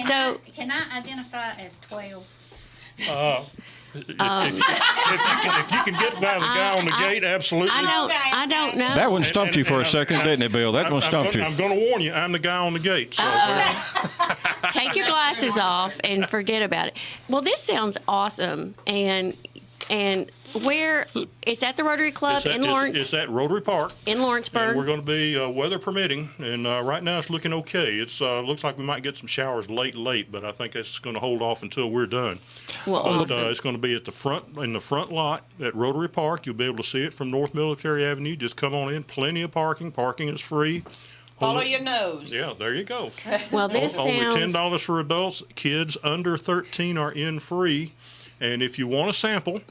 Can I identify as 12? If you can get by the guy on the gate, absolutely. I don't know. That one stumped you for a second, didn't it, Bill? That one stumped you. I'm going to warn you, I'm the guy on the gate. So Take your glasses off and forget about it. Well, this sounds awesome, and where it's at the Rotary Club in Lawrence. It's at Rotary Park in Lawrenceburg. And we're going to be weather permitting, and right now it's looking okay. It's looks like we might get some showers late, but I think that's going to hold off until we're done. Well, but awesome. it's going to be at the front lot at Rotary Park. You'll be able to see it from North Military Avenue. Just come on in. Plenty of parking. Parking is free. Follow your nose. Yeah, there you go. Well, this only sounds $10 for adults. Kids under 13 are in free. And if you want a sample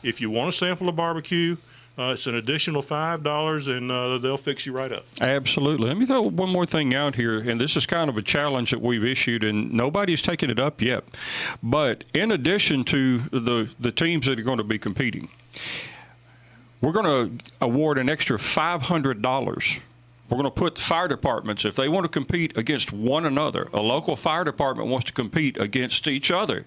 of barbecue, it's an additional $5, and they'll fix you right up. Absolutely. Let me throw one more thing out here, and this is kind of a challenge that we've issued, and nobody's taken it up yet. But in addition to the teams that are going to be competing, we're going to award an extra $500. We're going to put the fire departments, if they want to compete against one another, a local fire department wants to compete against each other,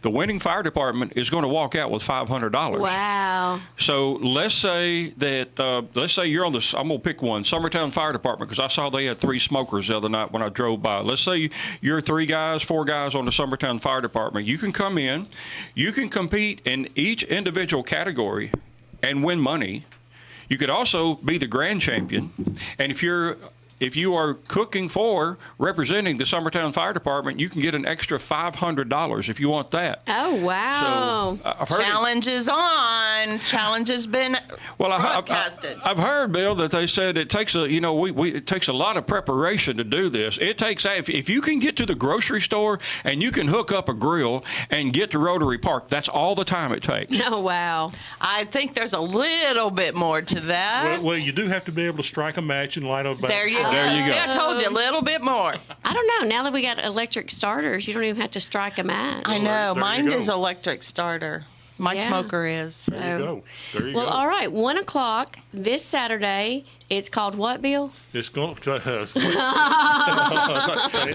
the winning fire department is going to walk out with $500. wow. So let's say you're on the, I'm going to pick one, Summertown Fire Department, because I saw they had 3 smokers the other night when I drove by. Let's say you're 4 guys on the Summertown Fire Department. You can come in, you can compete in each individual category and win money. You could also be the grand champion, and if you are cooking for representing the Summertown Fire Department, you can get an extra $500 if you want that. Oh, wow. So I've heard Challenge is on. Challenge has been broadcasted. I've heard, Bill, that they said it takes it takes a lot of preparation to do this. It takes if you can get to the grocery store and you can hook up a grill and get to Rotary Park, that's all the time it takes. Oh, wow. I think there's a little bit more to that. Well, you do have to be able to strike a match and light a back. There you go. There you go. See, I told you a little bit more. I don't know. Now that we got electric starters, you don't even have to strike a match. I know. There you Mine go. is electric starter. My Yeah. smoker is. There you go. There you go. Well, all right. 1 o'clock this Saturday. It's called what, Bill? It's going to.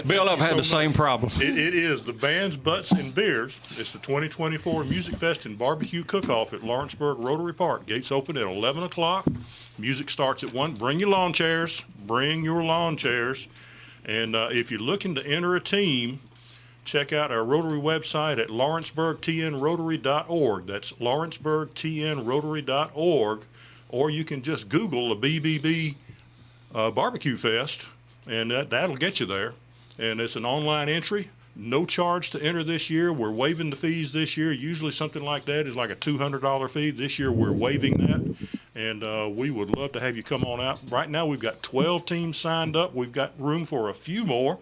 Bill, I've had the same problem. It is the Bands, Butts, and Beers. It's the 2024 Music Fest and Barbecue Cook-Off at Lawrenceburg Rotary Park. Gates open at 11 o'clock. Music starts at 1. Bring your lawn chairs. And if you're looking to enter a team, check out our Rotary website at lawrenceburgtnrotary.org. That's lawrenceburgtnrotary.org. Or you can just Google the BBB Barbecue Fest, and that'll get you there. And it's an online entry. No charge to enter this year. We're waiving the fees this year. Usually something like that is like a $200 fee. This year we're waiving that. And we would love to have you come on out. Right now we've got 12 teams signed up. We've got room for a few more.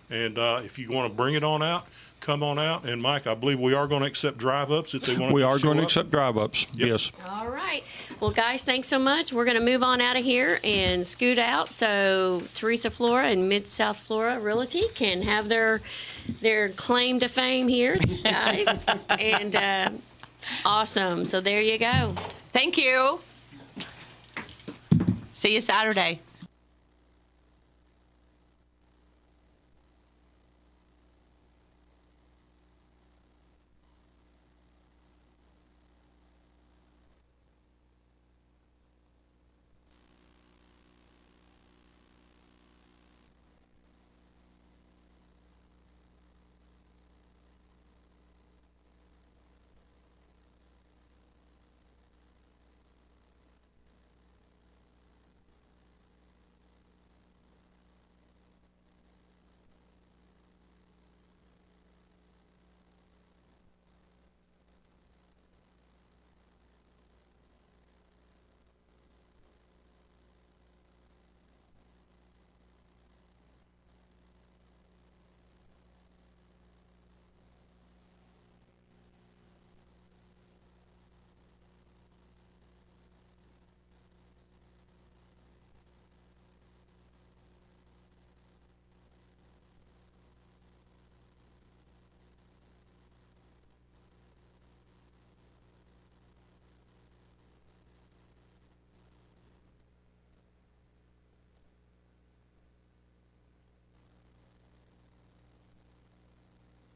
And if you want to bring it on out, come on out. And Mike, I believe we are going to accept drive-ups if they want to. We are going to up. accept drive-ups. Yep. Yes. All right. Well, guys, thanks so much. We're going to move on out of here and scoot out so Teresa Flora and Mid-South Flora Realty can have their claim to fame here, guys. And awesome. So there you go. Thank you. See you Saturday.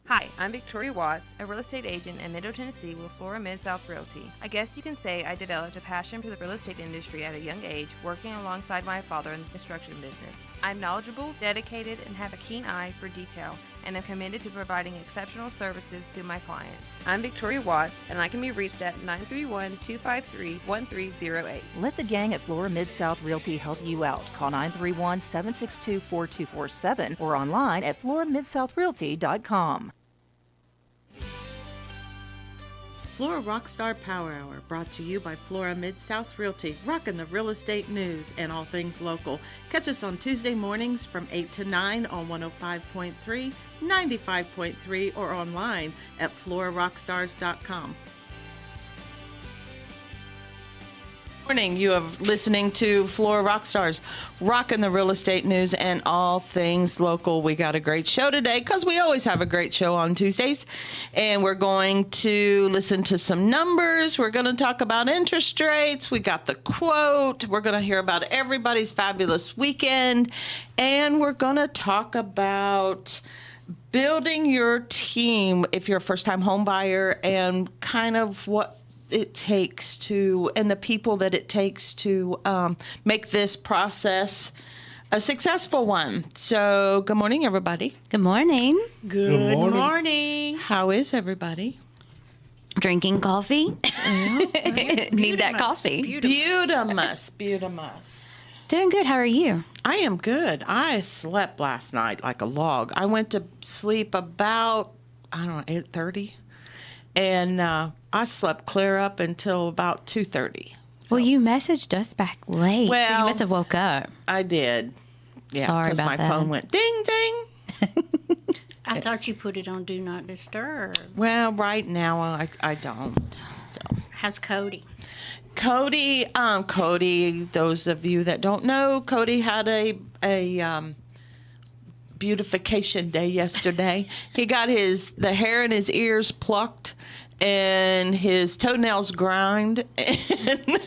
Hi, I'm Victoria Watts, a real estate agent in Middle Tennessee with Flora Mid-South Realty. I guess you can say I developed a passion for the real estate industry at a young age, working alongside my father in the construction business. I'm knowledgeable, dedicated, and have a keen eye for detail, and am committed to providing exceptional services to my clients. I'm Victoria Watts, and I can be reached at 931-253-1308. Let the gang at Flora Mid-South Realty help you out. Call 931-762-4247 or online at floramidSouthRealty.com. Flora Rockstar Power Hour, brought to you by Flora Mid-South Realty, rocking the real estate news and all things local. Catch us on Tuesday mornings from 8 to 9 on 105.3, 95.3, or online at florarockstars.com. Morning. You are listening to Flora Rockstars, rocking the real estate news and all things local. We got a great show today because we always have a great show on Tuesdays. And we're going to listen to some numbers. We're going to talk about interest rates. We got the quote. We're going to hear about everybody's fabulous weekend. And we're going to talk about building your team if you're a first-time home buyer and kind of what it takes to, and the people that it takes to make this process a successful one. So, good morning, everybody. Good morning. Good morning. How is everybody? Drinking coffee. Need that coffee. Beautimus. Doing good. How are you? I am good. I slept last night like a log. I went to sleep about, 8:30. And I slept clear up until about 2:30. So. Well, you messaged us back late. Well, so you must have woke up. I did. Yeah, Sorry because about my that. phone went ding, ding. I thought you put it on Do Not Disturb. Well, right now I don't. So How's Cody? Cody, those of you that don't know, Cody had a beautification day yesterday. He got the hair in his ears plucked and his toenails ground and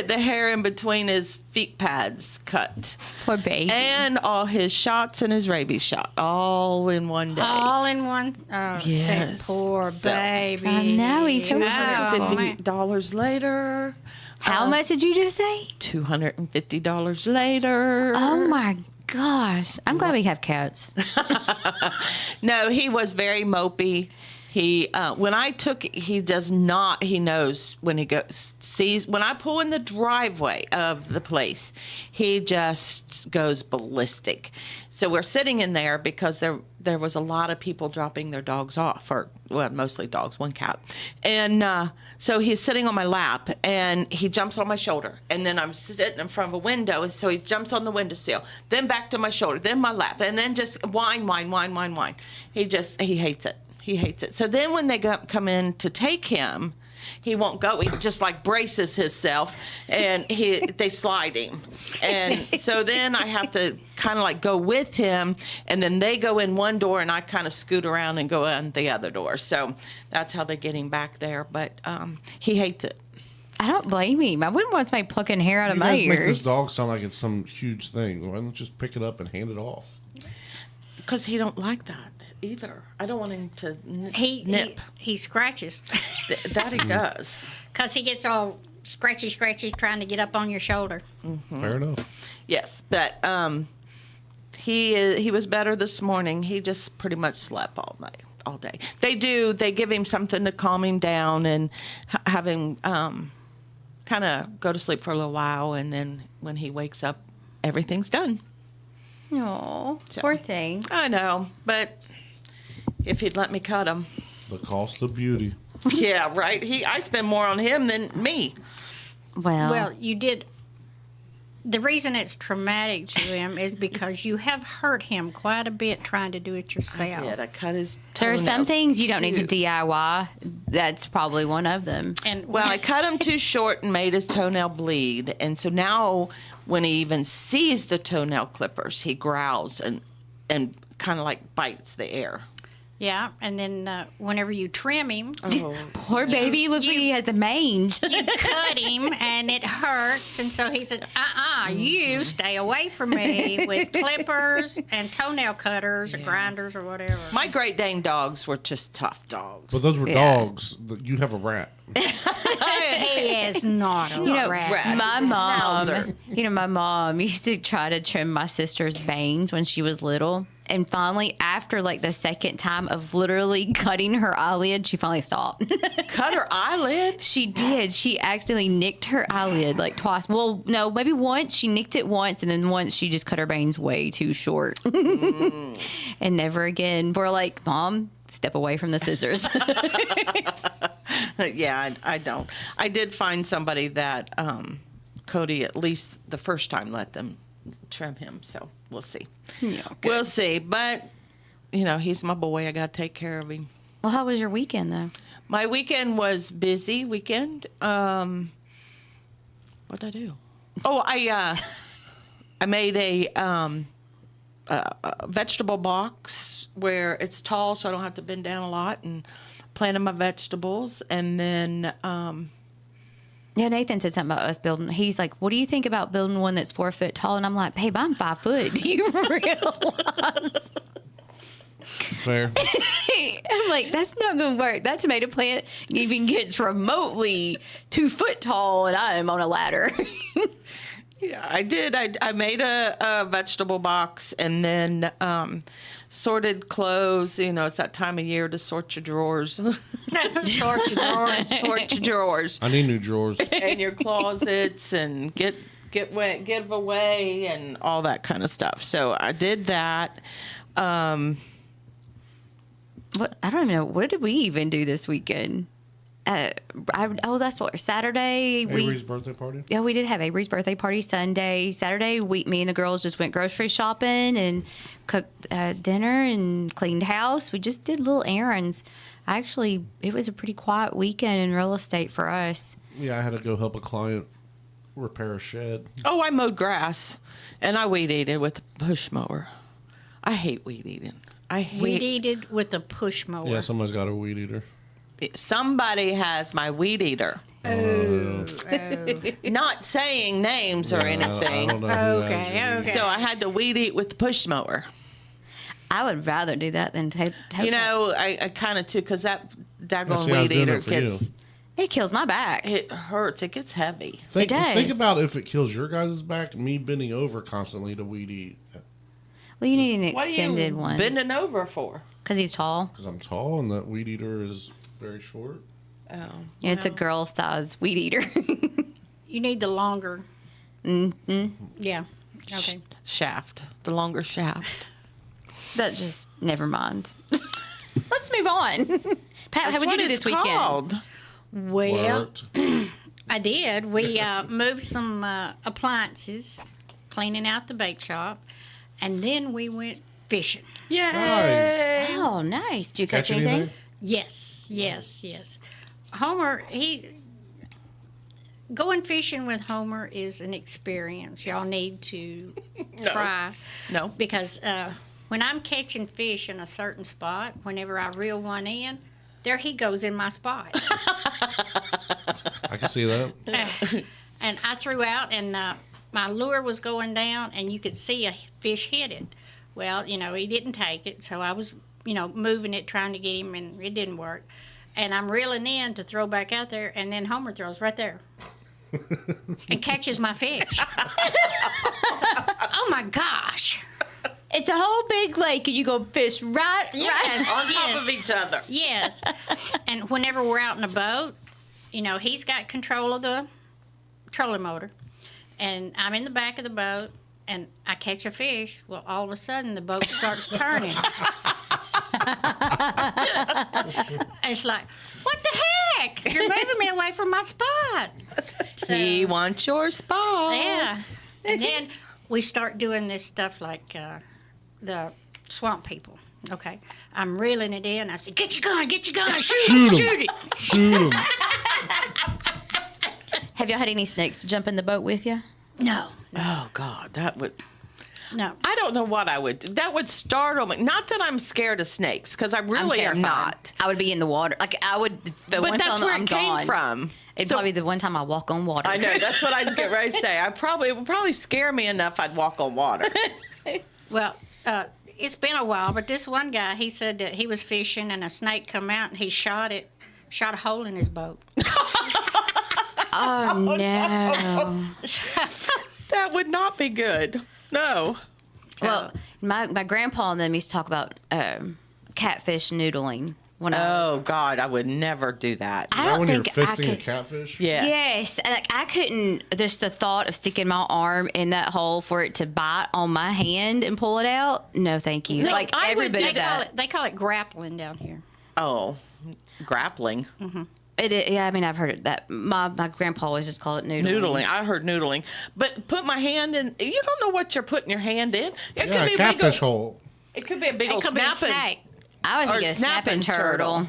the hair in between his feet pads cut. Poor baby. And all his shots and his rabies shot all in one day. All in one? Oh, Yes. poor So- baby. I know, he's so $250 later. How much did you just say? $250 later. Oh my gosh. I'm glad we have cats. No, he was very mopey. He knows when he sees, when I pull in the driveway of the place, he just goes ballistic. So we're sitting in there because there was a lot of people dropping their dogs off, mostly dogs, one cat. And so he's sitting on my lap and he jumps on my shoulder. And then I'm sitting in front of a window. And so he jumps on the windowsill, then back to my shoulder, then my lap, and then just whine. He hates it. He hates it. So then when they come in to take him, he won't go. He just like braces himself and they slide him. And so then I have to kind of like go with him, and then they go in one door and I kind of scoot around and go in the other door. So that's how they get him back there. But he hates it. I don't blame him. I wouldn't want somebody plucking hair out of my You guys make this ears. dog sound like it's some huge thing. Why don't you just pick it up and hand it off? Because he don't like that either. I don't want him to nip. He scratches. That he does. Because he gets all scratchy trying to get up on your shoulder. Mm-hmm. Fair enough. Yes, but he was better this morning. He just pretty much slept all day. They give him something to calm him down and have him kind of go to sleep for a little while, and then when he wakes up, everything's done. Oh, So. poor thing. I know, but if he'd let me cut him. The cost of beauty. Yeah, right. I spend more on him than me. Well, you did. The reason it's traumatic to him is because you have hurt him quite a bit trying to do it yourself. I cut his There are some toenails things you don't need to too. DIY. That's probably one of them. And Well, I cut him too short and made his toenail bleed. And so now when he even sees the toenail clippers, he growls and kind of like bites the air. Yeah, and then whenever you trim him, Poor baby. Looks like he has the mange. you cut him and it hurts. And so he said, you stay away from me with clippers and toenail cutters or grinders or whatever. My Great Dane dogs were just tough dogs. But those were dogs. You have a rat. He is not a rat. My mom, Schnauzer. my mom used to try to trim my sister's bangs when she was little. And finally, after like the second time of literally cutting her eyelid, she finally stopped. Cut her eyelid? She did. She accidentally nicked her eyelid like twice. Well, no, maybe once. She nicked it once, and then once she just cut her bangs way too short. And never again. We're like, Mom, step away from the scissors. Yeah, I don't. I did find somebody that Cody, at least the first time, let them trim him. So we'll see. Yeah, We'll see. But, he's my boy. I got to take care of him. Well, how was your weekend, though? My weekend was busy weekend. What'd I do? Oh, I made a vegetable box where it's tall, so I don't have to bend down a lot, and planted my vegetables. And then Yeah, Nathan said something about us building. He's like, what do you think about building one that's 4 foot tall? And I'm like, babe, I'm 5 foot. Do you realize? Fair. I'm like, that's not going to work. That tomato plant even gets remotely 2 foot tall, and I am on a ladder. yeah, I did. I made a vegetable box, and then sorted clothes. It's that time of year to sort your drawers. Sort your drawers. Sort your drawers. I need new drawers. And your closets, and give away and all that kind of stuff. So I did that. What, I don't even know. What did we even do this weekend? That's what, Saturday. Avery's birthday party? Yeah, we did have Avery's birthday party Sunday. Saturday, me and the girls just went grocery shopping and cooked dinner and cleaned house. We just did little errands. It was a pretty quiet weekend in real estate for us. Yeah, I had to go help a client repair a shed. Oh, I mowed grass, and I weed eated with a push mower. I hate weed eating. Weed eated with a push mower. Yeah, somebody's got a weed eater. Somebody has my weed eater. Not saying names or anything. I don't know who Okay, has okay. So I had to weed eat with the push mower. I would rather do that than take. I kind of too, because that daggone See, I was weed doing eater it for gets, you. It kills my back. it hurts. It gets heavy. Think does. about if it kills your guys' back, me bending over constantly to weed eat. Well, you need an What are extended you one bending over for? because he's tall. Because I'm tall and that weed eater is very short. Oh, Yeah, it's a girl size weed eater. You need the longer. Mm-hmm. Yeah. Okay. shaft. The longer shaft. That just never mind. Let's move on. Pat, how would you do this weekend? Called. Well, Worked. I did. We moved some appliances, cleaning out the bake shop, and then we went fishing. Yay! Oh, nice. Did you catch, Catch anything? anything? Yes. Homer, going fishing with Homer is an experience. Y'all need to try. No. Because when I'm catching fish in a certain spot, whenever I reel one in, there he goes in my spot. I can see that. And I threw out, and my lure was going down, and you could see a fish hit it. Well, he didn't take it, so I was, moving it, trying to get him, and it didn't work. And I'm reeling in to throw back out there, and then Homer throws right there and catches my fish. Oh, my gosh. It's a whole big lake, and you go fish right Yes, On top of each other. yes. And whenever we're out in a boat, he's got control of the trolling motor, and I'm in the back of the boat, and I catch a fish. Well, all of a sudden, the boat starts turning. It's like, what the heck? You're moving me away from my spot. He wants your spot. Yeah. And then we start doing this stuff like the swamp people. Okay. I'm reeling it in. I say, get your gun, shoot it. Shoot 'em. Have y'all had any snakes to jump in the boat with you? No. Oh God, that would. No. I don't know what I would. That would startle me. Not that I'm scared of snakes, because I really am terrified. not. I would be in the water. Like I would. The But one that's time where I'm it came gone, from. It'd So- probably be the one time I walk on water. I know. That's what I was getting ready to say. It would probably scare me enough I'd walk on water. Well, it's been a while, but this one guy, he said that he was fishing and a snake come out and he shot a hole in his boat. Oh no. That would not be good. No. Well, my grandpa and them used to talk about catfish noodling. When Oh God, I would never do that. I Is that don't when you're think I fisting a could. catfish? Yeah. Yes, like I couldn't. Just the thought of sticking my arm in that hole for it to bite on my hand and pull it out. No, thank you. No, like I every would bit do of that. They call it grappling down here. Oh, grappling. Yeah, I mean I've heard it. That my grandpa always just called it noodling. Noodling. I heard noodling. But put my hand in. You don't know what you're putting your hand in. It Yeah, could be a catfish a big hole. It could be a big It old could be a snapping. snake. I was Or thinking a snapping turtle.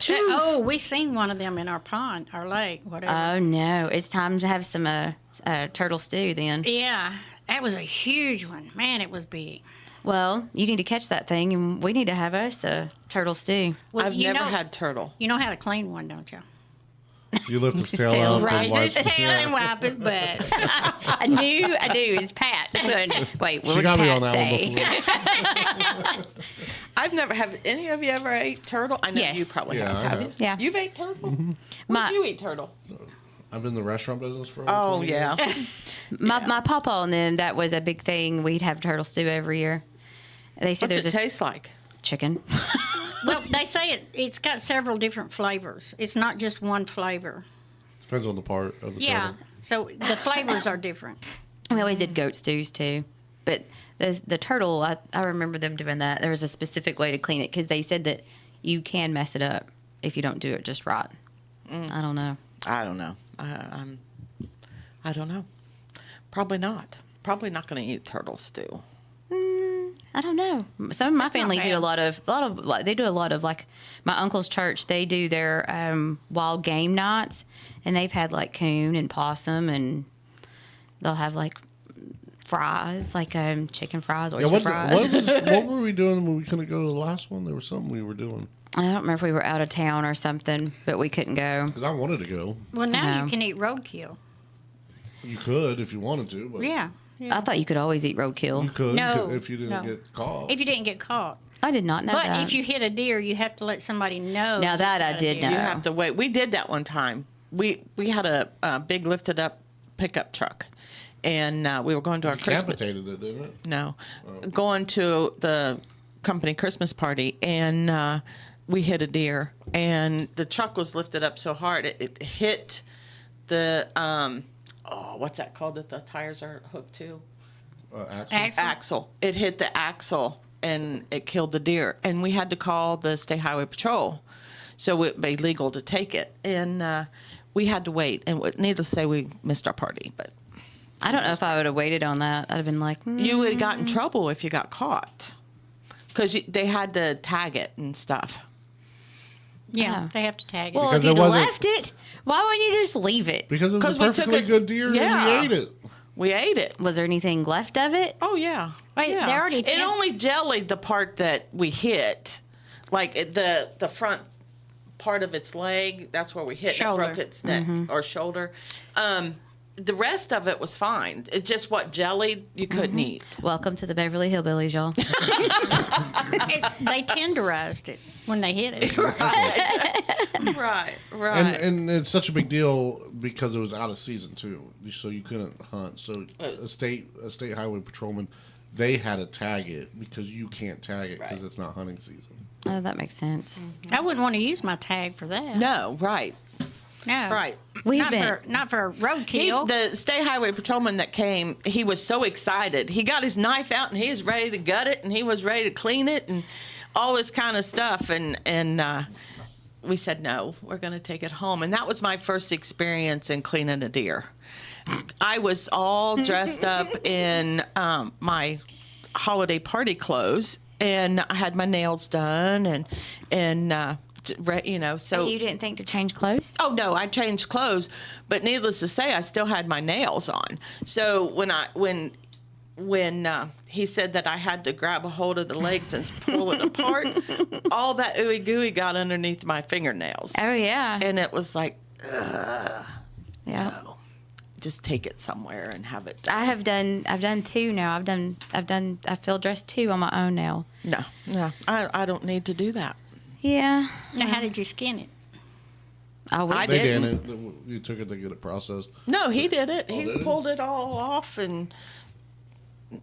Oh, we seen one of them in our pond, our lake, whatever. Oh no, it's time to have some turtle stew then. Yeah, that was a huge one. Man, it was big. Well, you need to catch that thing, and we need to have us a turtle stew. Well, I've never had turtle. You know how to clean one, don't you? You lift his tail tail up. and Raise wipe his the tail and wipe his butt. I knew. It's Pat. Wait, what She would got me Pat on that say? one before. I've never have any of you ever ate turtle? I know Yes. you probably Yeah, have. I Have have. you? Yeah. You've ate turtle? My- When do you eat turtle? I've been in the restaurant business for over Oh 20 years. yeah. My papa and them, that was a big thing. We'd have turtle stew every year. They said What's it there's this taste like? chicken. Well, they say it's got several different flavors. It's not just one flavor. Depends on the part of the Yeah, turtle. so the flavors are different. We always did goat stews too, but the turtle, I remember them doing that. There was a specific way to clean it because they said that you can mess it up if you don't do it just right. I don't know. I don't know. I don't know. Probably not. Probably not going to eat turtle stew. I don't know. Some of my family do bad. a lot of. They do a lot of like my uncle's church. They do their wild game nights, and they've had like coon and possum, and they'll have like fries, like chicken fries, oyster Yeah, fries. what were we doing when we couldn't go to the last one? There was something we were doing. I don't remember if we were out of town or something, but we couldn't go. Because I wanted to go. Well, now No. you can eat roadkill. You could if you wanted to. But Yeah. I thought you could always eat You roadkill. could No, if you didn't no. get caught. If you didn't get caught. I did not know But that. if you hit a deer, you have to let somebody know. Now that you I got a did deer. know. You have to wait. We did that one time. We had a big lifted up pickup truck, and we were going to our Christmas. Decapitated it, didn't it? No, going to the company Christmas party, and we hit a deer, and the truck was lifted up so hard it hit the what's that called that the tires are hooked to? Axel? Axle. It hit the axle and it killed the deer, and we had to call the state highway patrol, so it would be legal to take it, and we had to wait. And needless to say, we missed our party, but. I don't know if I would have waited on that. I'd have been like, You would have got in trouble if you got caught, because they had to tag it and stuff. Yeah, Oh. they have to tag it. well, Because if it you'd wasn't- left it, why wouldn't you just leave it? Because it was 'Cause a we took perfectly it- good deer yeah. and we ate it. We ate it. Was there anything left of it? Oh yeah. Wait, yeah. they already It did- only jellied the part that we hit, like the front part of its leg. That's where we hit. Shoulder. It broke its neck or shoulder. The rest of it was fine. It just what jellied you couldn't eat. Welcome to the Beverly Hillbillies, y'all. They tenderized it when they hit it. Right. And it's such a big deal because it was out of season too, so you couldn't hunt. So a state highway patrolman, they had to tag it because you can't tag it because Right. it's not hunting season. Oh, that makes sense. I wouldn't want to use my tag for that. No, right. No. Right. We've Not been. not for roadkill. The state highway patrolman that came, he was so excited. He got his knife out and he was ready to gut it and he was ready to clean it and all this kind of stuff. And we said, no, we're going to take it home. And that was my first experience in cleaning a deer. I was all dressed up in my holiday party clothes, and I had my nails done and so You didn't think to change clothes? Oh no, I changed clothes, but needless to say, I still had my nails on. So when when he said that I had to grab a hold of the legs and pull it apart, all that ooey gooey got underneath my fingernails. Oh yeah. And it was like, ugh, Yeah. no. Just take it somewhere and have it. I've done 2 now. I field dressed 2 on my own now. No, I don't need to do that. Yeah. Now, how did you skin it? Oh, I They didn't. didn't. You took it to get it processed. No, he did it. He did he? pulled it all off, and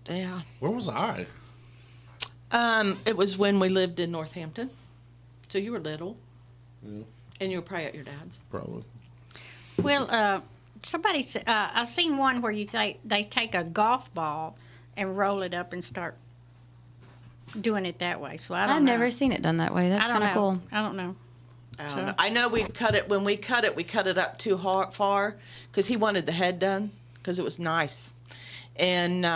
yeah. Where was I? It was when we lived in Northampton, so you were little, Yeah, and you were probably at your dad's. probably. Well, somebody said, I've seen one where they take a golf ball and roll it up and start doing it that way. So I don't I've know. never seen it done that way. That's I don't kind of know. cool. I don't know. I know we cut it. When we cut it up too far because he wanted the head done because it was nice, and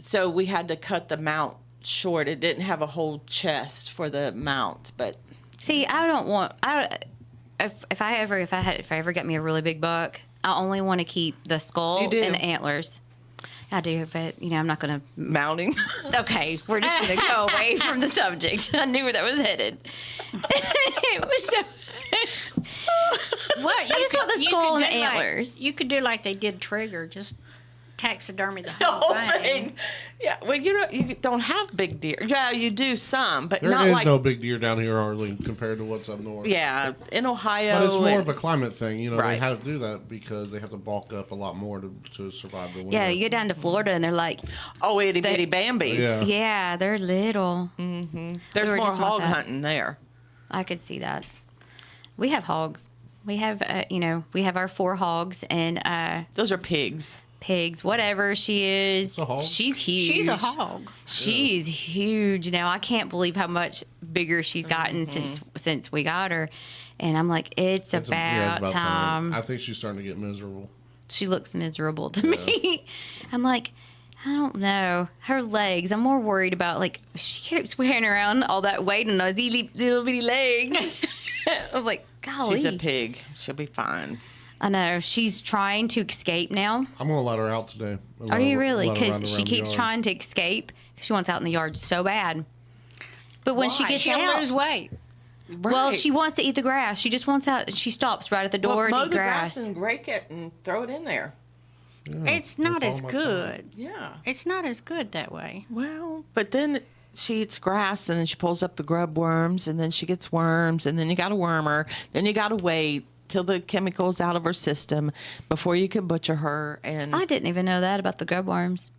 so we had to cut the mount short. It didn't have a whole chest for the mount, but See, I don't want. If I ever get me a really big buck, I only want to keep the skull You do. and the antlers. I do, but I'm not gonna. mounting. Okay, we're just gonna go away from the subject. I knew where that was headed. It was so. Well, I just want the you skull could and do like- antlers. you could do like they did Trigger, just taxidermy the The whole whole thing. thing. Yeah. Well, you don't have big deer. Yeah, you do some, but There not is like. no big deer down here, hardly, compared to what's up north. Yeah, in Ohio. But it's more and- of a climate thing. You know, Right. they have to do that because they have to bulk up a lot more to survive the winter. Yeah, you go down to Florida and they're like, oh, itty bitty Bambies. Yeah. yeah, they're little. There's We were more just on hog that. hunting there. I could see that. We have hogs. We have, we have our 4 hogs and Those are pigs. pigs, whatever she is. a hog. She's huge. She's a hog. She's huge now. I can't believe how much bigger she's gotten Mm-hmm. since we got her. And I'm like, it's It's about time. I think she's starting to get miserable. She looks miserable to me. I'm like, I don't know. Her legs, I'm more worried about, like, she keeps wearing around all that weight on those little bitty legs. I'm like, golly. She's a pig. She'll be fine. I know. She's trying to escape now. I'm gonna let her out today. Are you really? Let her run Because she around the keeps yard. trying to escape. She wants out in the yard so bad. But when she Why? gets She'll out, lose weight. well, Right. she wants to eat the grass. She just wants out. She stops right at the door mow to eat the grass. grass and rake it and throw it in there. It's not with as all my good. Yeah. It's not as good that way. Well, but then she eats grass and then she pulls up the grub worms and then she gets worms and then you got to worm her. Then you got to wait till the chemicals out of her system before you can butcher her. And I didn't even know that about the grub worms.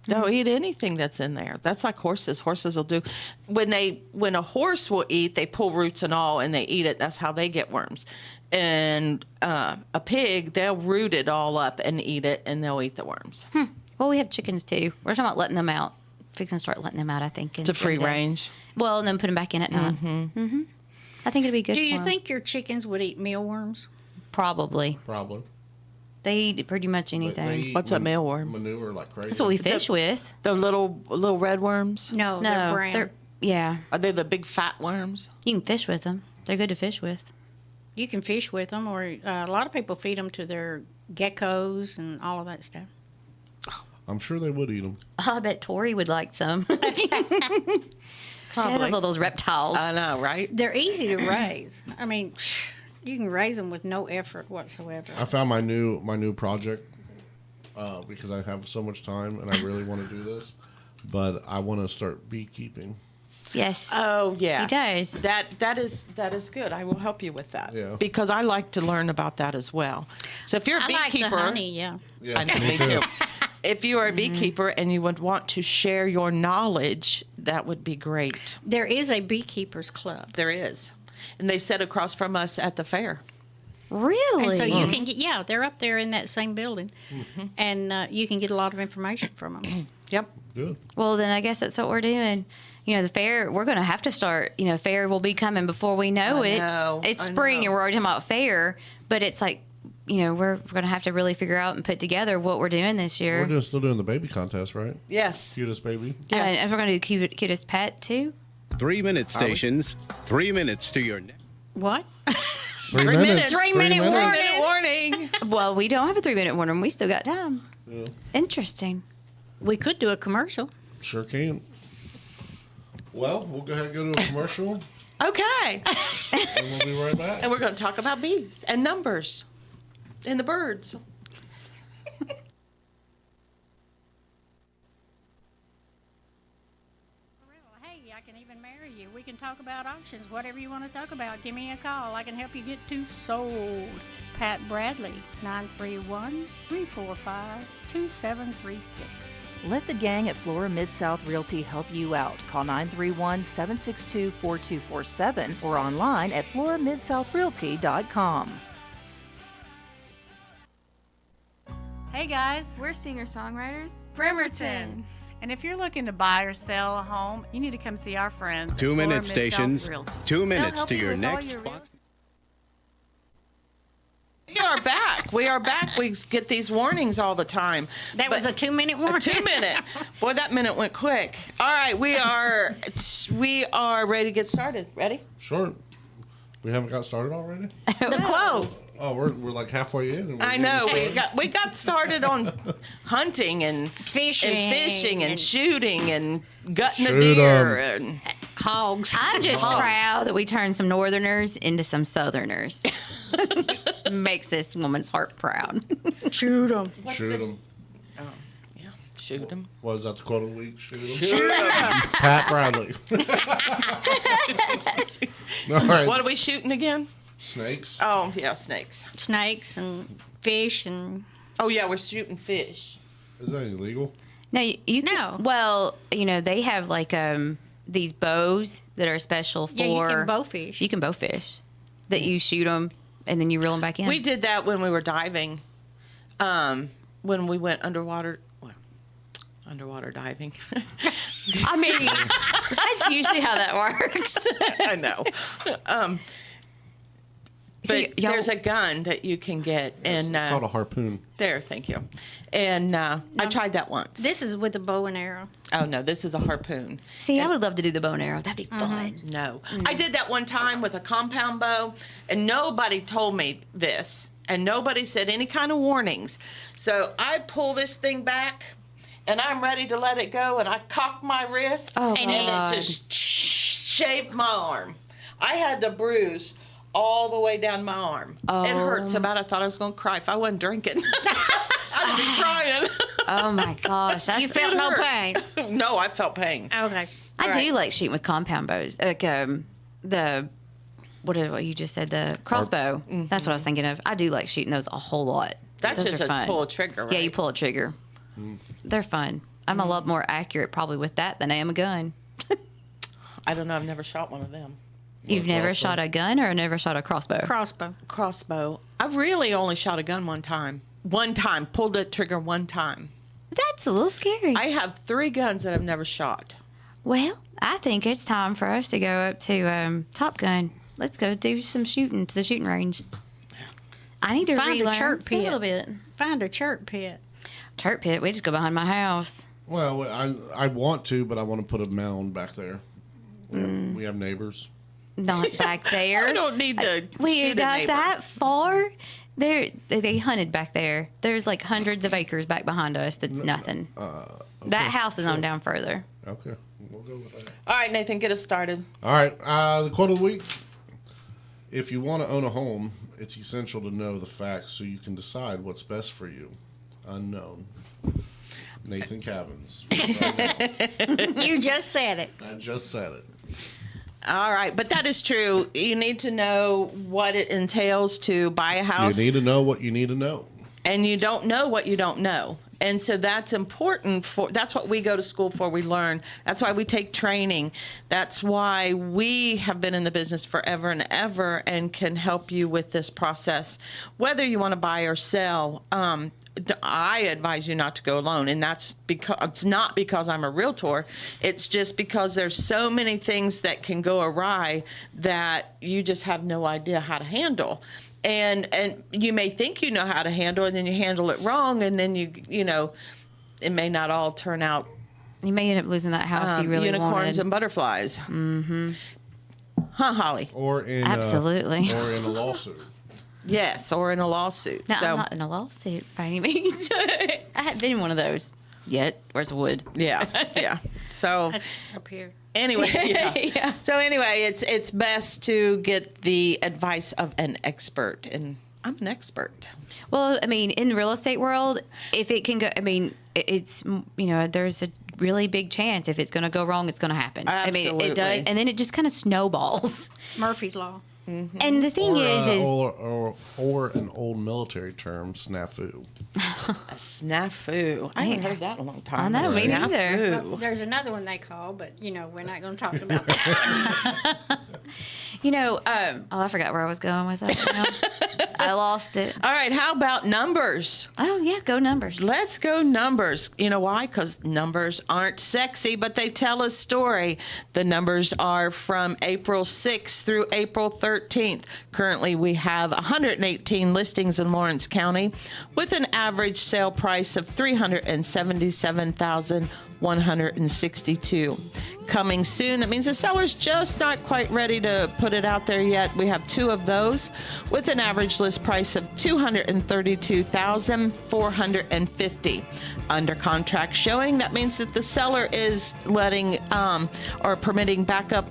don't eat anything that's in there. That's like horses. Horses will do when a horse will eat, they pull roots and all and they eat it. That's how they get worms. And a pig, they'll root it all up and eat it, and they'll eat the worms. Well, we have chickens too. We're talking about letting them out. Fixing to start letting them out, I think. It's a free every day. range. Well, and then put them back in at night. Mm-hmm. I think it'd be good Do you for 'em. think your chickens would eat mealworms? Probably. Probably. They eat pretty much They anything. eat What's a mealworm? Manure like crazy. That's what we fish with. The little red worms? No, No, they're brown. yeah. Are they the big fat worms? You can fish with them. They're good to fish with. You can fish with them, or a lot of people feed them to their geckos and all of that stuff. I'm sure they would eat them. I bet Tori would like some. She has all those reptiles. I know, right? They're easy to raise. I mean, you can raise them with no effort whatsoever. I found my new project because I have so much time and I really want to do this, but I want to start beekeeping. Yes. Oh yeah, He does. That is good. I will help you with that. Yeah. Because I like to learn about that as well. So if you're a I like beekeeper, the honey, yeah. Yeah, I know, me too. If you are a beekeeper and you would want to share your knowledge, that would be great. There is a beekeepers club. There is, and they sit across from us at the fair. Really? And so you can get, yeah, they're up there in that same building. And you can get a lot of information from them. Yep. Good. Well, then I guess that's what we're doing. You know, the fair, we're going to have to start, fair will be coming before we know I it. know, It's I spring know. and we're already talking about fair, but it's like, we're going to have to really figure out and put together what we're doing this year. We're still doing the baby contest, right? Yes. Cutest baby. Yes. And we're going to do cutest pet too. 3-minute stations, 3 minutes to your next. What? 3 minutes. 3 minute minute warning. Well, we don't have a 3-minute warning. We still got time. Yeah. Interesting. We could do a commercial. Sure can. Well, we'll go ahead and go to a commercial, Okay. and we'll be right back. And we're going to talk about bees and numbers and the birds. Hey, I can even marry you. We can talk about auctions, whatever you want to talk about. Give me a call. I can help you get to sold. Pat Bradley, 931-345-2736. Let the gang at Flora Mid-South Realty help you out. Call 931-762-4247 or online at floramidSouthRealty.com. Hey guys, we're singer-songwriters Bremerton. And if you're looking to buy or sell a home, you need to come see our friends. 2 Flora minute Mid-South stations, Realty. 2 minutes They'll help to you your with all next your Fox. We are back. We are back. We get these warnings all the time. That was a 2-minute warning. A 2-minute. Boy, that minute went quick. All right, we are ready to get started. Ready? Sure. We haven't got started already? The quote. Oh, we're like halfway in. And we're I know. We got started on hunting and Fishing and shooting and gutting a Shoot deer 'em. and Hogs. I'm just proud that we turned some Northerners into some Southerners. Makes this woman's heart proud. Shoot them. Shoot them. yeah, shoot them. What is that the quote of the week? Shoot them. Pat Bradley. All right. What are we shooting again? Snakes. Oh yeah, snakes. Snakes and fish and Oh yeah, we're shooting fish. Is that illegal? No, you can, No. well, they have like these bows that are special for. yeah, you can bow fish. You can bow fish. That you shoot them and then you reel them back in. We did that when we were diving. When we went underwater. Well, underwater diving. I mean, that's usually how that works. I know. So But y'all- there's a gun that you can get, and It's called a harpoon. there, thank you. And I tried that once. This is with a bow and arrow. Oh no, this is a harpoon. See, I would love to do the bow and arrow. That'd be fun. No, I did that one time with a compound bow, and nobody told me this, and nobody said any kind of warnings. So I pull this thing back, and I'm ready to let it go, and I cock my wrist, Oh, and God. it just shaved my arm. I had the bruise all the way down my arm. It hurt so bad I thought I was going to cry if I wasn't drinking. I'd be crying. Oh my gosh, that's You felt It no hurt. pain. No, I felt pain. Okay. I Right. do like shooting with compound bows. Like the what you just said, the crossbow. That's what I was thinking of. I do like shooting those a whole lot. That's Those just are a fun. pull a trigger, right? Yeah, you pull a trigger. They're fun. I'm a lot more accurate probably with that than I am a gun. I don't know. I've never shot one of them. You've never shot a gun or never shot a crossbow? Crossbow. Crossbow. I really only shot a gun one time. One time. Pulled the trigger one time. That's a little scary. I have 3 guns that I've never shot. Well, I think it's time for us to go up to Top Gun. Let's go do some shooting to the shooting range. I need to Find a relearn chirp a pit. little bit. Find a chirp pit. Chirp pit. We just go behind my house. Well, I want to, but I want to put a mound back there. We have neighbors. Not back there. I don't need to We shoot a got neighbor. that far. They hunted back there. There's like hundreds of acres back behind us. That's nothing. That house is on down further. Okay, we'll go with that. All right, Nathan, get us started. All right, the quote of the week. If you want to own a home, it's essential to know the facts so you can decide what's best for you. Unknown. Nathan Cavins. You just said it. I just said it. All right, but that is true. You need to know what it entails to buy a house. You need to know what you need to know. And you don't know what you don't know. And so that's important that's what we go to school for. We learn. That's why we take training. That's why we have been in the business forever and ever and can help you with this process. Whether you want to buy or sell, I advise you not to go alone. And that's because it's not because I'm a realtor. It's just because there's so many things that can go awry that you just have no idea how to handle. And you may think you know how to handle it, and then you handle it wrong, and then you know, it may not all turn out You may end up losing that house you really unicorns wanted. and butterflies. Mm-hmm. Huh, Holly? Or in Absolutely. or in a lawsuit. Yes, or in a lawsuit. No, so I'm not in a lawsuit by any means. I haven't been in one of those. yet. Where's the wood? Yeah. So That's up here. anyway, yeah. Yeah. So anyway, it's best to get the advice of an expert, and I'm an expert. Well, I mean, in the real estate world, if it can go, I mean, it's, there's a really big chance if it's going to go wrong, it's going to happen. I mean, it Absolutely. does. And then it just kind of snowballs. Murphy's Law. And the thing is or an old military term, snafu. A snafu. I haven't heard that in a long time. I know, me neither. Snafu. Well, there's another one they call, but we're not going to talk about that. I forgot where I was going with that now. I lost it. All right, how about numbers? Oh, yeah, go numbers. Let's go numbers. You know why? Because numbers aren't sexy, but they tell a story. The numbers are from April 6th through April 13th. Currently, we have 118 listings in Lawrence County with an average sale price of $377,162. Coming soon. That means the seller's just not quite ready to put it out there yet. We have 2 of those with an average list price of $232,450. Under contract showing. That means that the seller is letting or permitting backup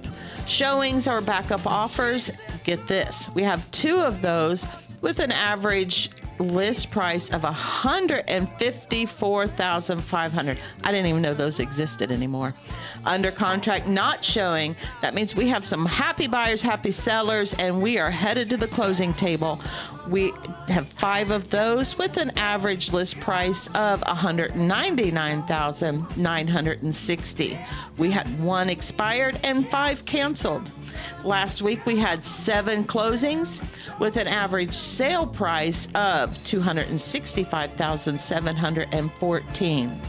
showings or backup offers. Get this. We have 2 of those with an average list price of $154,500. I didn't even know those existed anymore. Under contract not showing. That means we have some happy buyers, happy sellers, and we are headed to the closing table. We have 5 of those with an average list price of $199,960. We had 1 expired and 5 canceled. Last week we had 7 closings with an average sale price of $265,714.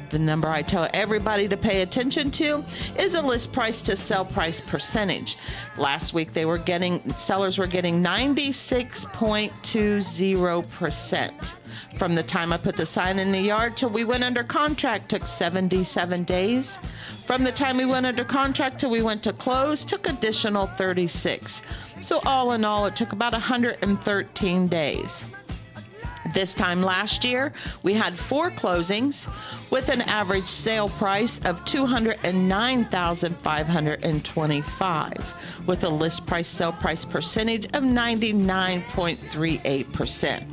The number I tell everybody to pay attention to is a list price to sell price percentage. Last week sellers were getting 96.20%. From the time I put the sign in the yard till we went under contract took 77 days. From the time we went under contract till we went to close took additional 36. So all in all, it took about 113 days. This time last year, we had 4 closings with an average sale price of $209,525 with a list price sale price percentage of 99.38%.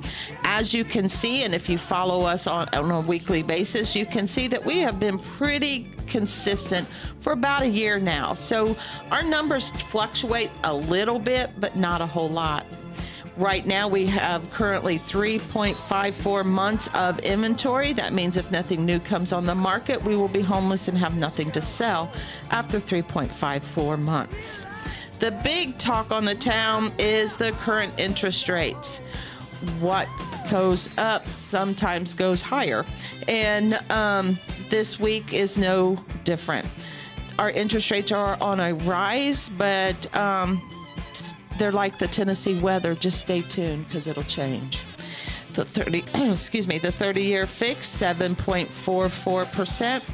As you can see, and if you follow us on a weekly basis, you can see that we have been pretty consistent for about a year now. So our numbers fluctuate a little bit, but not a whole lot. Right now, we have currently 3.54 months of inventory. That means if nothing new comes on the market, we will be homeless and have nothing to sell after 3.54 months. The big talk on the town is the current interest rates. What goes up sometimes goes higher. And this week is no different. Our interest rates are on a rise, but they're like the Tennessee weather. Just stay tuned because it'll change. The 30-year fixed, 7.44%.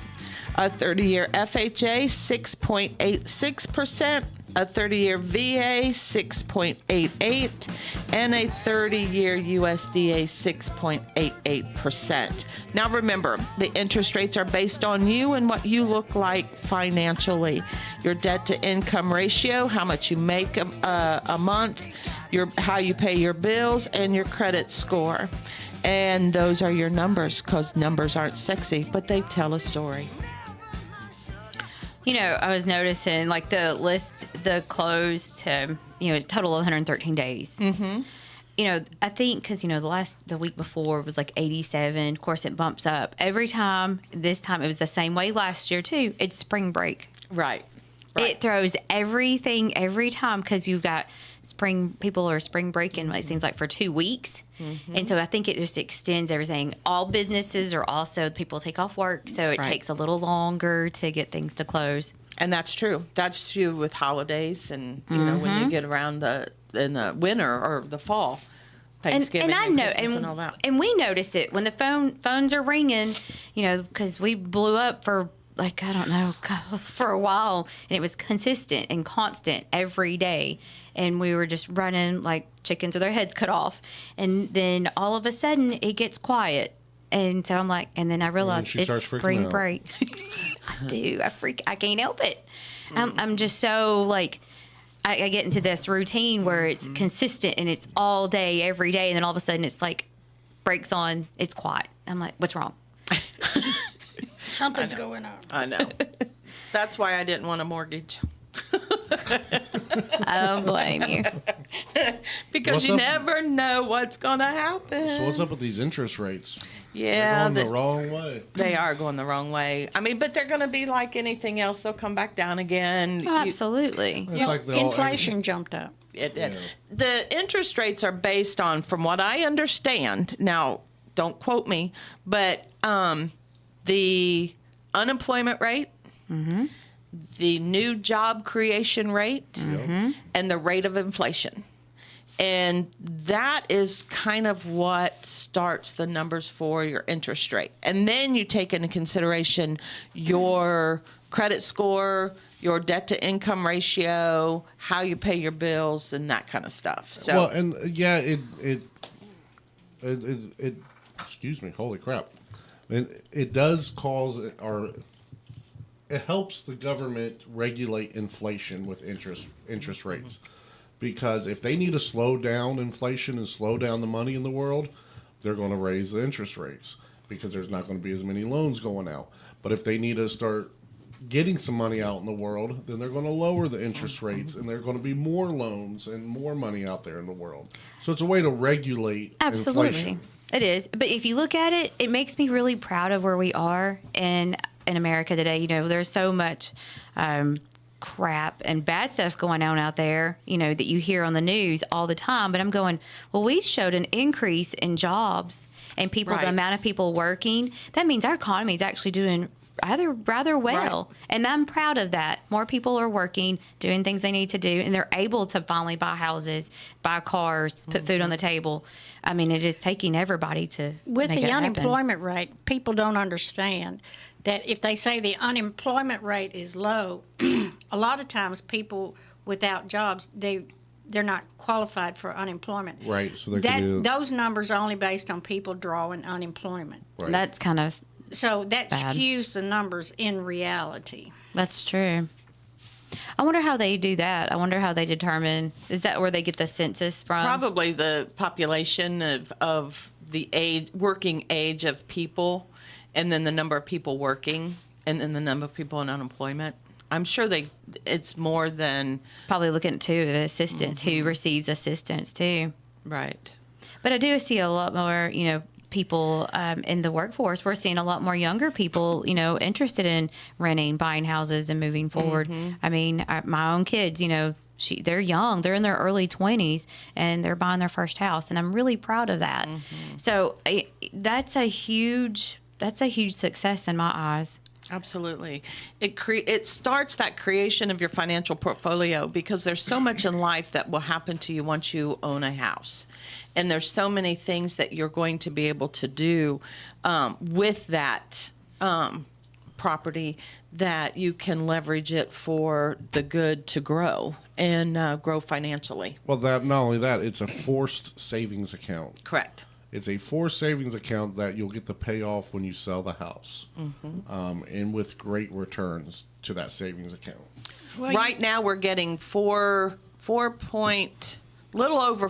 A 30-year FHA, 6.86%. A 30-year VA, 6.88%. And a 30-year USDA, 6.88%. Now remember, the interest rates are based on you and what you look like financially. Your debt to income ratio, how much you make a month, how you pay your bills, and your credit score. And those are your numbers, because numbers aren't sexy, but they tell a story. I was noticing like the close to, total of 113 days. Mm-hmm. I think because, the week before was like 87. Of course, it bumps up every time. This time it was the same way last year too. It's spring break. Right. It throws everything every time because you've got people are spring breaking, it seems like, for 2 weeks. Mm-hmm. And so I think it just extends everything. All businesses are also, people take off work, so it takes a little longer to get things to close. And that's true. That's true with holidays and, when you get around in the winter or the fall. Thanksgiving and Christmas and all that. And we notice it when the phones are ringing, because we blew up for for a while, and it was consistent and constant every day. And we were just running like chickens with their heads cut off. And then all of a sudden it gets quiet. And so I'm like, and then I realized she it's starts freaking spring out. break. I do. I can't help it. I'm just so like, I get into this routine where it's consistent and it's all day, every day. And then all of a sudden it's like breaks on, it's quiet. I'm like, what's wrong? Something's going on. I know. That's why I didn't want a mortgage. I don't blame you. Because What's you up? never know what's going to happen. So what's up with these interest rates? Yeah, They're going the wrong way. they are going the wrong way. I mean, but they're going to be like anything else. They'll come back down again. Oh, absolutely. It's like they all- Inflation jumped up. It did. Yeah. The interest rates are based on, from what I understand, now don't quote me, but the unemployment rate, the new job creation rate, and the rate of inflation. And that is kind of what starts the numbers for your interest rate. And then you take into consideration your credit score, your debt to income ratio, how you pay your bills, and that kind of stuff. So, Well, and yeah, it excuse me, holy crap. It does cause, or it helps the government regulate inflation with interest rates. Because if they need to slow down inflation and slow down the money in the world, they're going to raise the interest rates because there's not going to be as many loans going out. But if they need to start getting some money out in the world, then they're going to lower the interest rates and there are going to be more loans and more money out there in the world. So it's a way to regulate Absolutely. inflation. It is. But if you look at it, it makes me really proud of where we are in America today. You know, there's so much crap and bad stuff going on out there, you know, that you hear on the news all the time. But I'm going, well, we showed an increase in jobs and people, Right. the amount of people working. That means our economy is actually doing rather well. Right. And I'm proud of that. More people are working, doing things they need to do, and they're able to finally buy houses, buy cars, put food on the table. I mean, it is taking everybody to With make the it happen. unemployment rate, people don't understand that if they say the unemployment rate is low, a lot of times people without jobs, they're not qualified for unemployment. Right, so they can do- Those numbers are only based on people drawing unemployment. Right. That's kind of, So that Bad. skews the numbers in reality. that's true. I wonder how they do that. I wonder how they determine, is that where they get the census from? probably the population of the working age of people, and then the number of people working, and then the number of people in unemployment. I'm sure it's more than Probably looking too at assistance, who receives assistance too. right. But I do see a lot more, you know, people in the workforce. We're seeing a lot more younger people, you know, interested in renting, buying houses, and moving forward. I mean, my own kids, you know, they're young, they're in their early 20s, and they're buying their first house, and I'm really proud of that. So that's a huge success in my eyes. Absolutely. It starts that creation of your financial portfolio, because there's so much in life that will happen to you once you own a house. And there's so many things that you're going to be able to do with that property that you can leverage it for the good to grow and grow financially. Well, not only that, it's a forced savings account. Correct. It's a forced savings account that you'll get the payoff when you sell the house, and with great returns to that savings account. Well, Right now, we're getting little over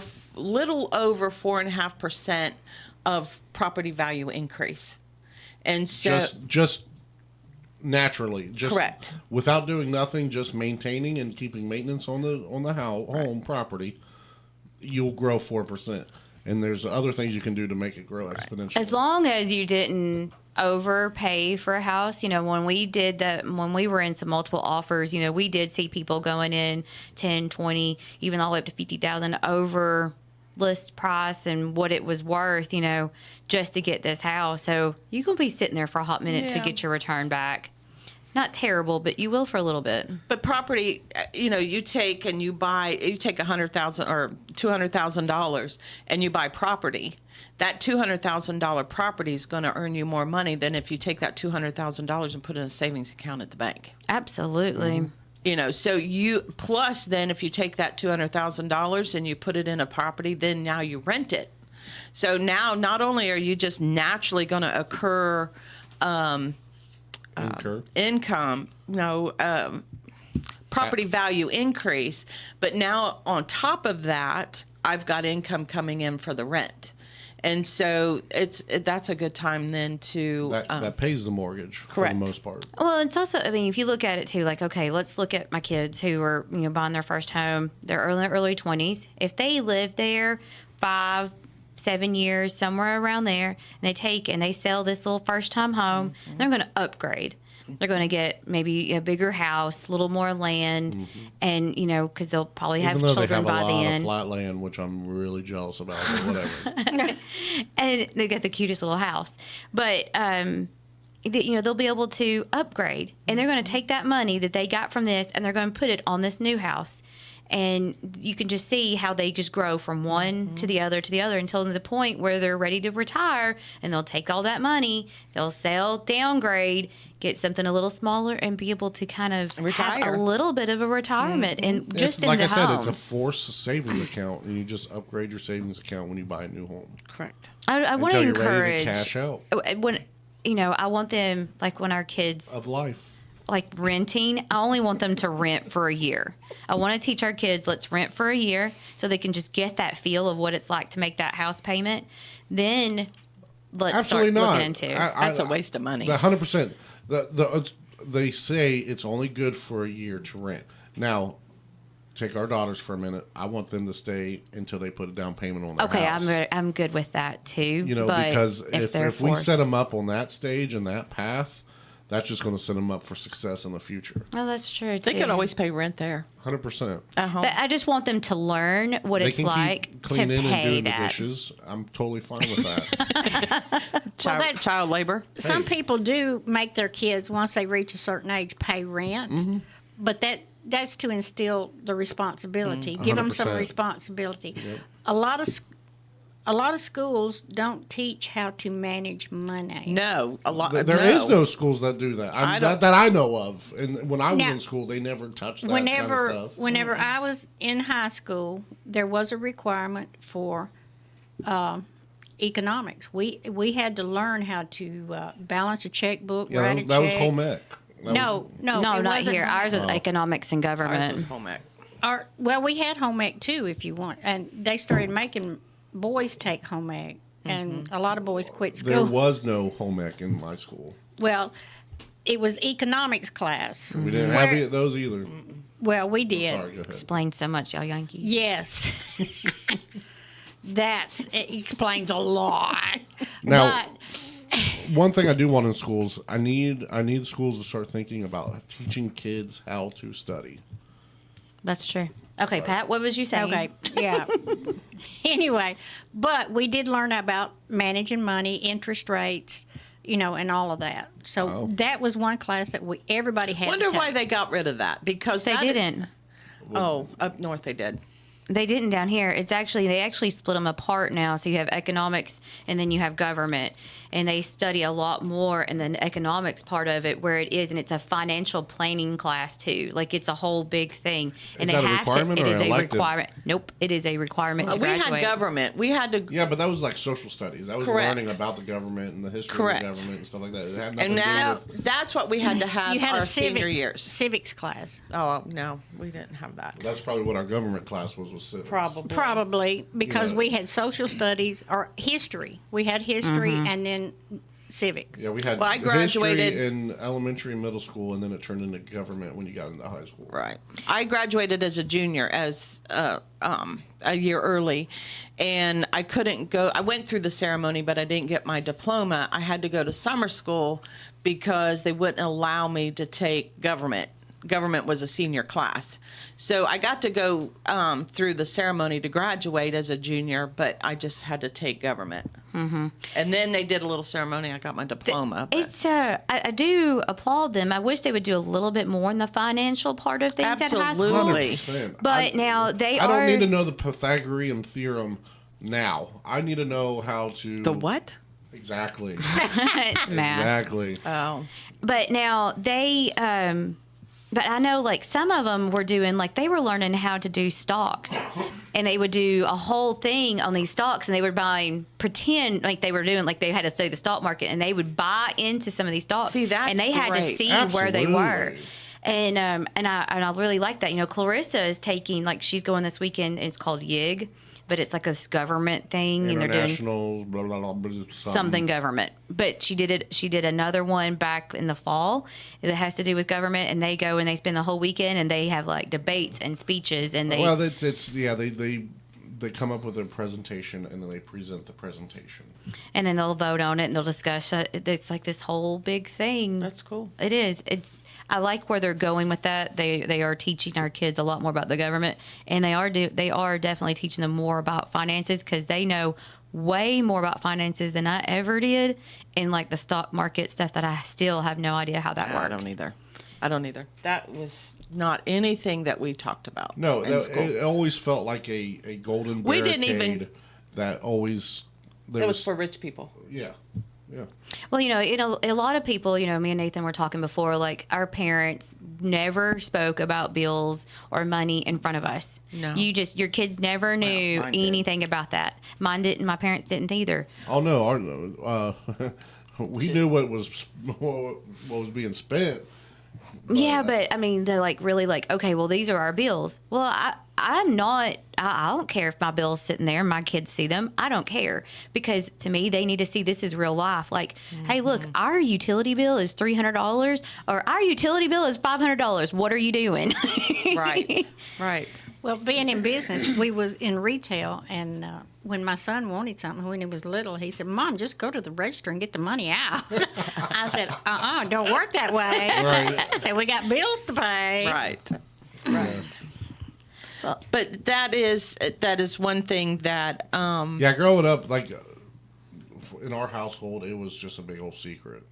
4.5% of property value increase, and so Just naturally, just Correct. without doing nothing, just maintaining and keeping maintenance on the home property, you'll grow 4%. And there's other things you can do to make it grow exponentially. As long as you didn't overpay for a house, you know, when we were in some multiple offers, you know, we did see people going in 10, 20, even all the way up to 50,000 over list price and what it was worth, you know, just to get this house. So you're going to be sitting there for a hot minute to Yeah. get your return back. Not terrible, but you will for a little bit. But property, you know, you take $100,000 or $200,000 and you buy property. That $200,000 property is going to earn you more money than if you take that $200,000 and put it in a savings account at the bank. Absolutely. You know, so then if you take that $200,000 and you put it in a property, then now you rent it. So now, not only are you just naturally going to incur property value increase, but now on top of that, I've got income coming in for the rent. And so that's a good time then to that pays the mortgage correct. for the most part. Well, it's also, I mean, if you look at it too, like, okay, let's look at my kids who are, buying their first home. They're early 20s. If they live there 5-7 years, somewhere around there, and they sell this little first time home, they're going to upgrade. They're going to get maybe a bigger house, a little more land, and because they'll probably have children by then. Even though they have a lot of flat land, which I'm really jealous about, but whatever. And they got the cutest little house, but they'll be able to upgrade, and they're going to take that money that they got from this, and they're going to put it on this new house. And you can just see how they just grow from one to the other until to the point where they're ready to retire, and they'll take all that money, they'll sell, downgrade, get something a little smaller, and be able to kind of retire. have a little bit of a retirement. And just it's, in like the I said, homes. it's a forced savings account, and you just upgrade your savings account when you buy a new home. Correct. I want to Until you're ready encourage to cash out when I want them, like when our kids of life. like renting, I only want them to rent for a year. I want to teach our kids, let's rent for a year so they can just get that feel of what it's like to make that house payment. Then let's Absolutely start not. looking into it. That's a waste of money. 100%. They say it's only good for a year to rent. Now, take our daughters for a minute. I want them to stay until they put a down payment on their house. I'm good with that too. But because they're if we forced. set them up on that stage and that path, that's just going to set them up for success in the future. Oh, that's true too. They can always pay rent there. 100%. I just want them to learn what They it's can like keep to cleaning and pay doing the that. dishes. I'm totally fine with that. Child labor. Some people do make their kids, once they reach a certain age, pay rent, but that's to instill the responsibility, give them some 100%. responsibility. A lot of schools don't teach how to manage money. No, a lot. There is no schools that do that. That I know of. And when I was Now, in school, they never touched that kind of stuff. Whenever I was in high school, there was a requirement for economics. We had to learn how to balance a checkbook, write a check. That was home ec. No, No, it not wasn't here. Ours was economics and government. Ours was home ec. Well, we had home ec too, if you want, and they started making boys take home ec, and a lot of boys quit school. There was no home ec in my school. Well, it was economics class. We didn't have those either. Well, we did. Sorry, go ahead. Explains so much, y'all Yankees. Yes. It explains a lot. Now, one thing I do want in schools, I need schools to start thinking about teaching kids how to study. That's true. Okay, Pat, what was you saying? Okay, yeah. Anyway, but we did learn about managing money, interest rates, and all of that. So that was one class that everybody had. Wonder to take. why they got rid of that? Because They that didn't. Oh, up north they did. They didn't down here. They actually split them apart now. So you have economics and then you have government, and they study a lot more in the economics part of it where it is, and it's a financial planning class too. Like it's a whole big thing, and Is that a requirement It or is an a elective? requirement. Nope, it is a requirement to We graduate. had government. We had to. Yeah, but that was like social studies. That was Correct. learning about the government and the history Correct. of the government and stuff like that. It had nothing And to do now with. that's what we had to have You had our a senior years. civics class. Oh no, we didn't have that. That's probably what our government class was civics. Probably because Yeah. we had social studies or history. We had history Mm-hmm. and then civics. Yeah, we had Well, I graduated- history in elementary and middle school, and then it turned into government when you got into high school. Right. I graduated as a junior as a year early, and I couldn't go. I went through the ceremony, but I didn't get my diploma. I had to go to summer school because they wouldn't allow me to take government. Government was a senior class. So I got to go through the ceremony to graduate as a junior, but I just had to take government. Mm-hmm. And then they did a little ceremony. I got my diploma. but- It's I do applaud them. I wish they would do a little bit more in the financial part of things at high school. Absolutely. 100%. But now they I are. don't need to know the Pythagorean theorem now. I need to know how to. The what? Exactly. It's math. Exactly. Oh. But now they, but I know like some of them were doing, like they were learning how to do stocks and they would do a whole thing on these stocks, and they would pretend like they were doing, like they had to study the stock market, and they would buy into some of these stocks. See, that's and they had to great. see where they were. Absolutely. And I really like that. You know, Clarissa is taking, like, she's going this weekend. It's called YIG, but it's like this government thing, and they're doing International, blah, blah, blah, blah, something government. But she did another one back in the fall that has to do with government, and they go and they spend the whole weekend, and they have like debates and speeches, and they Well, they come up with a presentation, and then they present the presentation. and then they'll vote on it, and they'll discuss it. It's like this whole big thing. That's cool. It is. I like where they're going with that. They are teaching our kids a lot more about the government, and they are definitely teaching them more about finances, because they know way more about finances than I ever did, and like the stock market stuff that I still have no idea how that works. I don't either. That was not anything that we talked about. No, in school. it always felt like a golden We barricade didn't even- that always... It was for rich people. Yeah, yeah. Well, a lot of people, me and Nathan were talking before, like our parents never spoke about bills or money in front of us. No. Your kids never knew mine did. anything about that. Mine didn't. My parents didn't either. Oh no, we knew what was being spent. Yeah, but I mean, they're like really like, okay, well, these are our bills. Well, I'm not. I don't care if my bill's sitting there and my kids see them. I don't care, because to me, they need to see this is real life. Like, hey, look, our utility bill is $300, or our utility bill is $500. What are you doing? Right. Right. Well, being in business, we was in retail, and when my son wanted something when he was little, he said, "Mom, just go to the register and get the money out." I said, don't work that way. Right. I said, we got bills to pay. Right. Right. Well, but that is one thing that Yeah, growing up, like in our household, it was just a big old secret.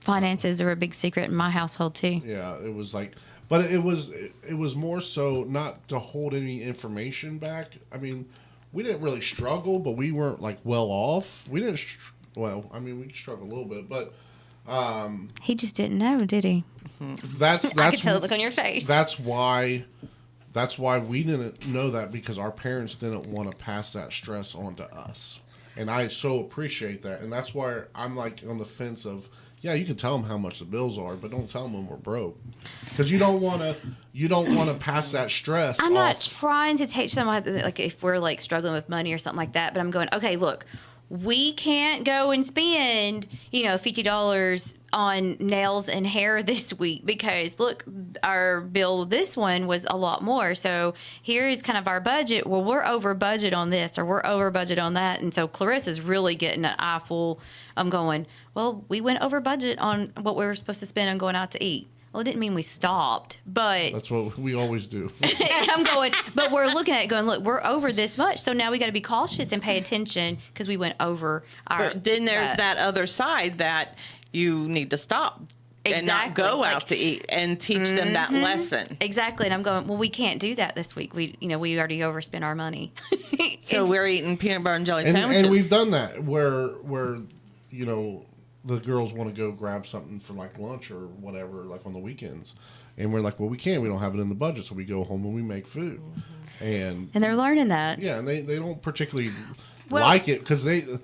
Finances are a big secret in my household too. Yeah, it was like, but it was more so not to hold any information back. I mean, we didn't really struggle, but we weren't like well off. We didn't. I mean, we struggled a little bit, but He just didn't know, did he? that's I could tell the look on your face. That's why we didn't know that, because our parents didn't want to pass that stress on to us. And I so appreciate that. And that's why I'm like on the fence of, yeah, you can tell them how much the bills are, but don't tell them when we're broke. Because you don't want to pass that stress I'm not off. trying to teach them like if we're like struggling with money or something like that, but I'm going, okay, look, we can't go and spend, $50 on nails and hair this week, because look, our bill, this one was a lot more. So here is kind of our budget. Well, we're over budget on this, or we're over budget on that. And so Clarissa's really getting an eye full. I'm going, well, we went over budget on what we were supposed to spend on going out to eat. Well, it didn't mean we stopped, but That's what we always do. I'm going, but we're looking at it going, look, we're over this much. So now we got to be cautious and pay attention, because we went over our. But then there's that other side that you need to stop and not Exactly. go Like- out to eat, and teach them that lesson. Exactly. And I'm going, well, we can't do that this week. We already overspent our money. So we're eating peanut butter and jelly and, sandwiches. and we've done that where the girls want to go grab something for like lunch or whatever, like on the weekends, and we're like, well, we can't. We don't have it in the budget, so we go home and we make food. And they're learning that. yeah, and they don't particularly like it, because when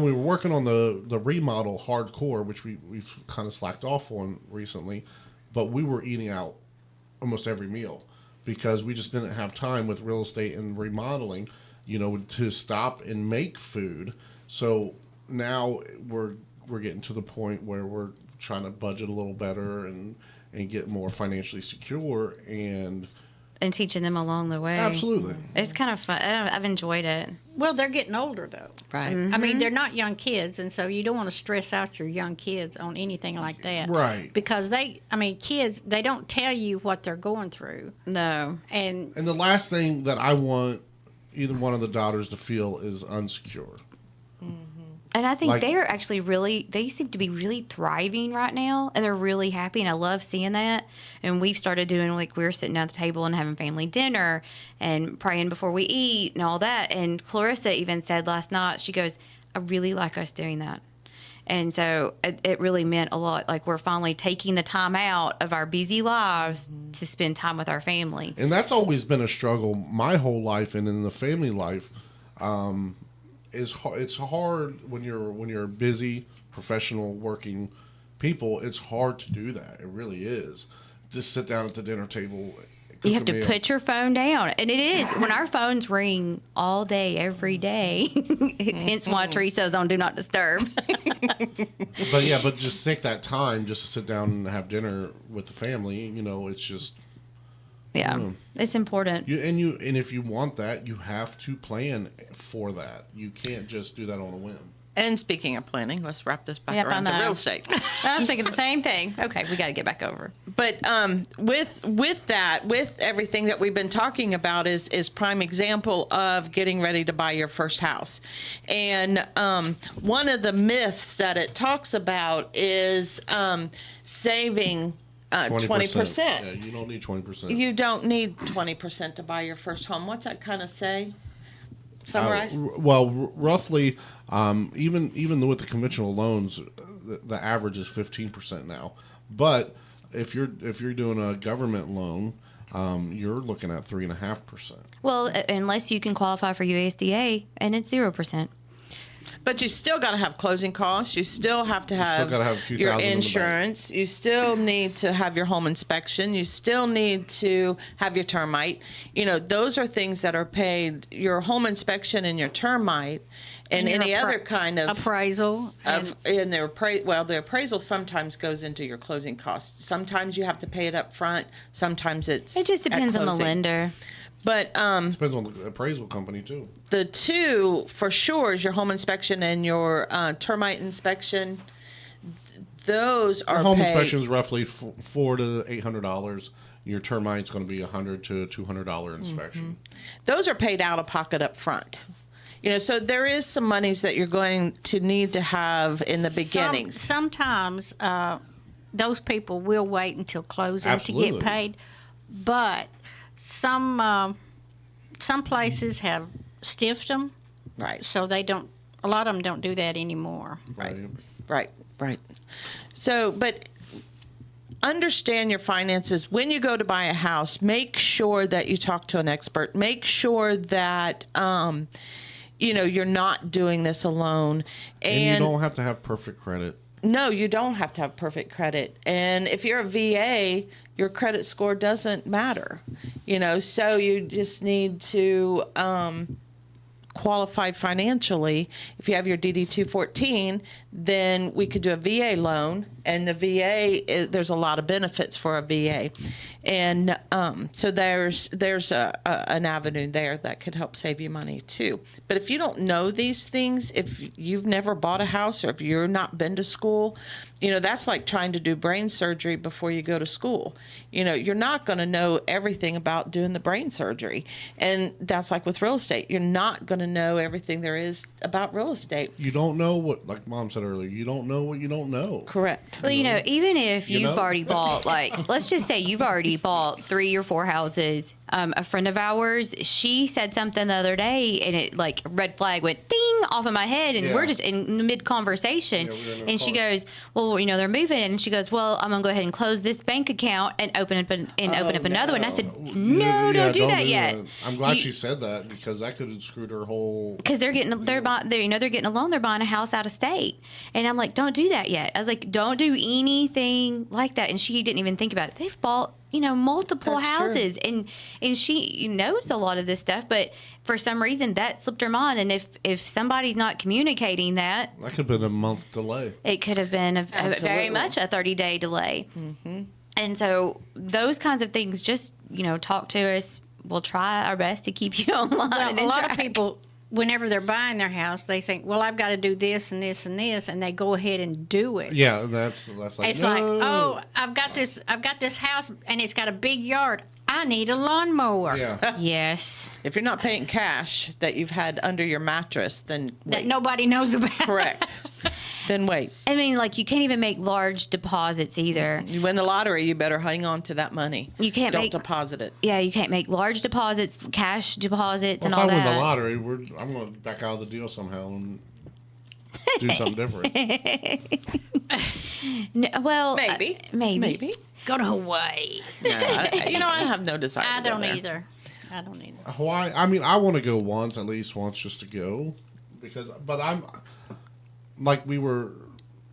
we were working on the remodel hardcore, which we've kind of slacked off on recently, but we were eating out almost every meal, because we just didn't have time with real estate and remodeling, to stop and make food. So now we're getting to the point where we're trying to budget a little better and get more financially secure, and teaching them along the way. absolutely. It's kind of fun. I've enjoyed it. Well, they're getting older, though. Right. I mean, they're not young kids, and so you don't want to stress out your young kids on anything like that. Right. Because kids, they don't tell you what they're going through. No. And And the last thing that I want either one of the daughters to feel is unsecure. And I think Like- they're actually they seem to be really thriving right now, and they're really happy, and I love seeing that. And we've started doing, like, we're sitting at the table and having family dinner and praying before we eat and all that. And Clarissa even said last night, she goes, I really like us doing that. And so it really meant a lot. Like, we're finally taking the time out of our busy lives to spend time with our family. And that's always been a struggle my whole life, and in the family life, it's hard when you're busy, professional, working people. It's hard to do that. It really is. Just sit down at the dinner table. You have to put your phone down. And it is. When our phones ring all day, every day, hence why Teresa's on Do Not Disturb. But just take that time just to sit down and have dinner with the family. It's just... Yeah, it's important. And if you want that, you have to plan for that. You can't just do that on a whim. And speaking of planning, let's wrap this back around to real estate. I was thinking the same thing. Okay, we got to get back over. But with that, with everything that we've been talking about is prime example of getting ready to buy your first house. And one of the myths that it talks about is saving 20%. Yeah, you don't need 20%. You don't need 20% to buy your first home. What's that kind of say? Summarize? Roughly, even with the conventional loans, the average is 15% now. But if you're doing a government loan, you're looking at 3.5%. Well, unless you can qualify for USDA, and it's 0%. But you still got to have closing costs. You still have to have, your insurance. You still need to have your home inspection. You still need to have your termite. Those are things that are paid. Your home inspection and your termite and any other kind of appraisal. The appraisal sometimes goes into your closing costs. Sometimes you have to pay it up front. Sometimes it just depends on the lender. But depends on the appraisal company too. The two for sure is your home inspection and your termite inspection. Those are home inspection is roughly $400 to $800. Your termite's going to be $100 to $200 inspection. Those are paid out of pocket up front. So there is some monies that you're going to need to have in the beginnings. Sometimes those people will wait until closing to get paid, but some places have stiffed them, right? So they don't. A lot of them don't do that anymore. Right. So, but understand your finances when you go to buy a house. Make sure that you talk to an expert. Make sure that you're not doing this alone. And you don't have to have perfect credit. No, you don't have to have perfect credit. And if you're a VA, your credit score doesn't matter. So you just need to qualify financially. If you have your DD 214, then we could do a VA loan. And the VA, there's a lot of benefits for a VA. And so there's an avenue there that could help save you money too. But if you don't know these things, if you've never bought a house or if you've not been to school, that's like trying to do brain surgery before you go to school. You're not going to know everything about doing the brain surgery. And that's like with real estate. You're not going to know everything there is about real estate. You don't know what, like Mom said earlier, you don't know what you don't know. Correct. Well, even if you've already bought, let's just say you've already bought 3 or 4 houses. A friend of ours, she said something the other day, and it red flag went ding off in my head, and we're just in mid conversation, and she goes, "Well, they're moving," and she goes, "Well, I'm gonna go ahead and close this bank account and open up another one." I said, "No, don't do that yet." I'm glad she said that because that could have screwed her whole. Because they're getting a loan, they're buying a house out of state, and I'm like, "Don't do that yet." I was like, "Don't do anything like that," and she didn't even think about it. They've bought multiple houses, and she knows a lot of this stuff, but for some reason that slipped her mind. And if somebody's not communicating that could have been a month delay. It could have been a very much a 30-day delay. And so those kinds of things, just talk to us. We'll try our best to keep you online. Well, a lot of people, whenever they're buying their house, they think, "Well, I've got to do this and this and this," and they go ahead and do it. Yeah, that's like it's like, "Oh, I've got this house and it's got a big yard. I need a lawnmower." Yeah. Yes. If you're not paying cash that you've had under your mattress, then wait. That nobody knows about. Correct. Then wait. I mean, you can't even make large deposits either. You win the lottery, you better hang on to that money. You can't Don't deposit it. Yeah, you can't make large deposits, cash deposits, Well, and all that. If I win the lottery, I'm going to back out of the deal somehow. And do something different. No, well, Maybe. maybe. Go to Hawaii. No, I have no desire. I to go don't there. either. I don't either. Hawaii. I mean, I want to go once, at least once, just to go, but I'm like we were.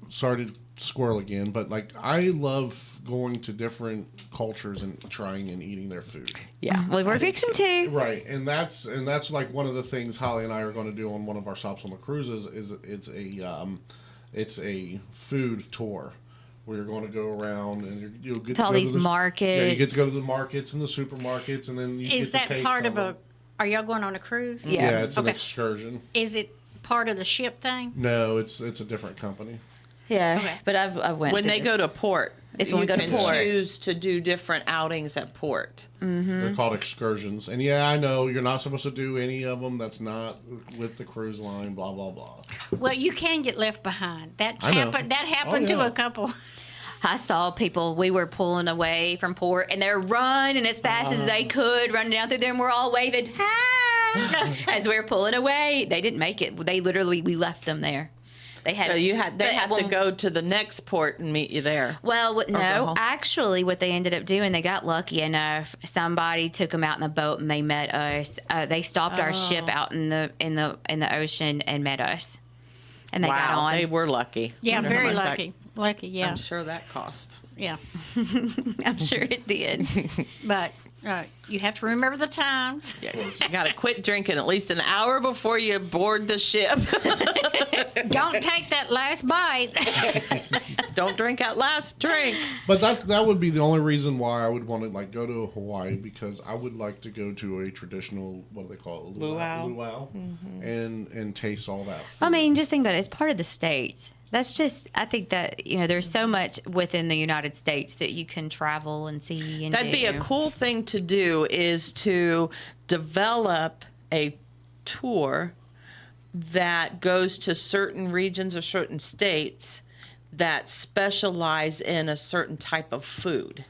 Sorry to squirrel again, but like I love going to different cultures and trying and eating their food. Yeah. Well, we're fixing to. Right, and that's like one of the things Holly and I are going to do on one of our stops on the cruises. Is it's a food tour where you're going to go around and you'll get To all go these to the, markets. Yeah, you get to go to the markets and the supermarkets, and then you Is get to that taste part of some a? Are y'all going on a cruise? Yeah, it's an Okay. excursion. Is it part of the ship thing? No, it's a different company. Yeah, Okay. but I went. When they go to port, It's you when we go to can port. choose to do different outings at port. They're called excursions, and yeah, I know you're not supposed to do any of them. That's not with the cruise line. Blah blah blah. Well, you can get left behind. That's I know. happened. That happened Oh, to yeah. a couple. I saw people. We were pulling away from port, and they're running as fast as they could, running down through there, and we're all waving "Hi!" as we were pulling away. They didn't make it. They literally we left them there. They had. So they had to well, go to the next port and meet you there. Well, go no, home. actually, what they ended up doing, they got lucky enough. Somebody took them out in the boat, and they met us. They stopped our ship out in the ocean and met us, and they got Wow, on. they were lucky. Yeah, Wonder how very much that- lucky. Lucky, yeah, I'm sure that cost. yeah. I'm sure it did. But you have to remember the times. Yeah, you got to quit drinking at least an hour before you board the ship. Don't take that last bite. Don't drink that last drink. But that would be the only reason why I would want to like go to Hawaii, because I would like to go to a traditional, what do they call it, luau, and taste all that food. I mean, just think about it. It's part of the states. That's just, I think that, there's so much within the United States that you can travel and see. And That'd be a cool thing to do, is to develop a tour that goes to certain regions or certain states that specialize in a certain type of food.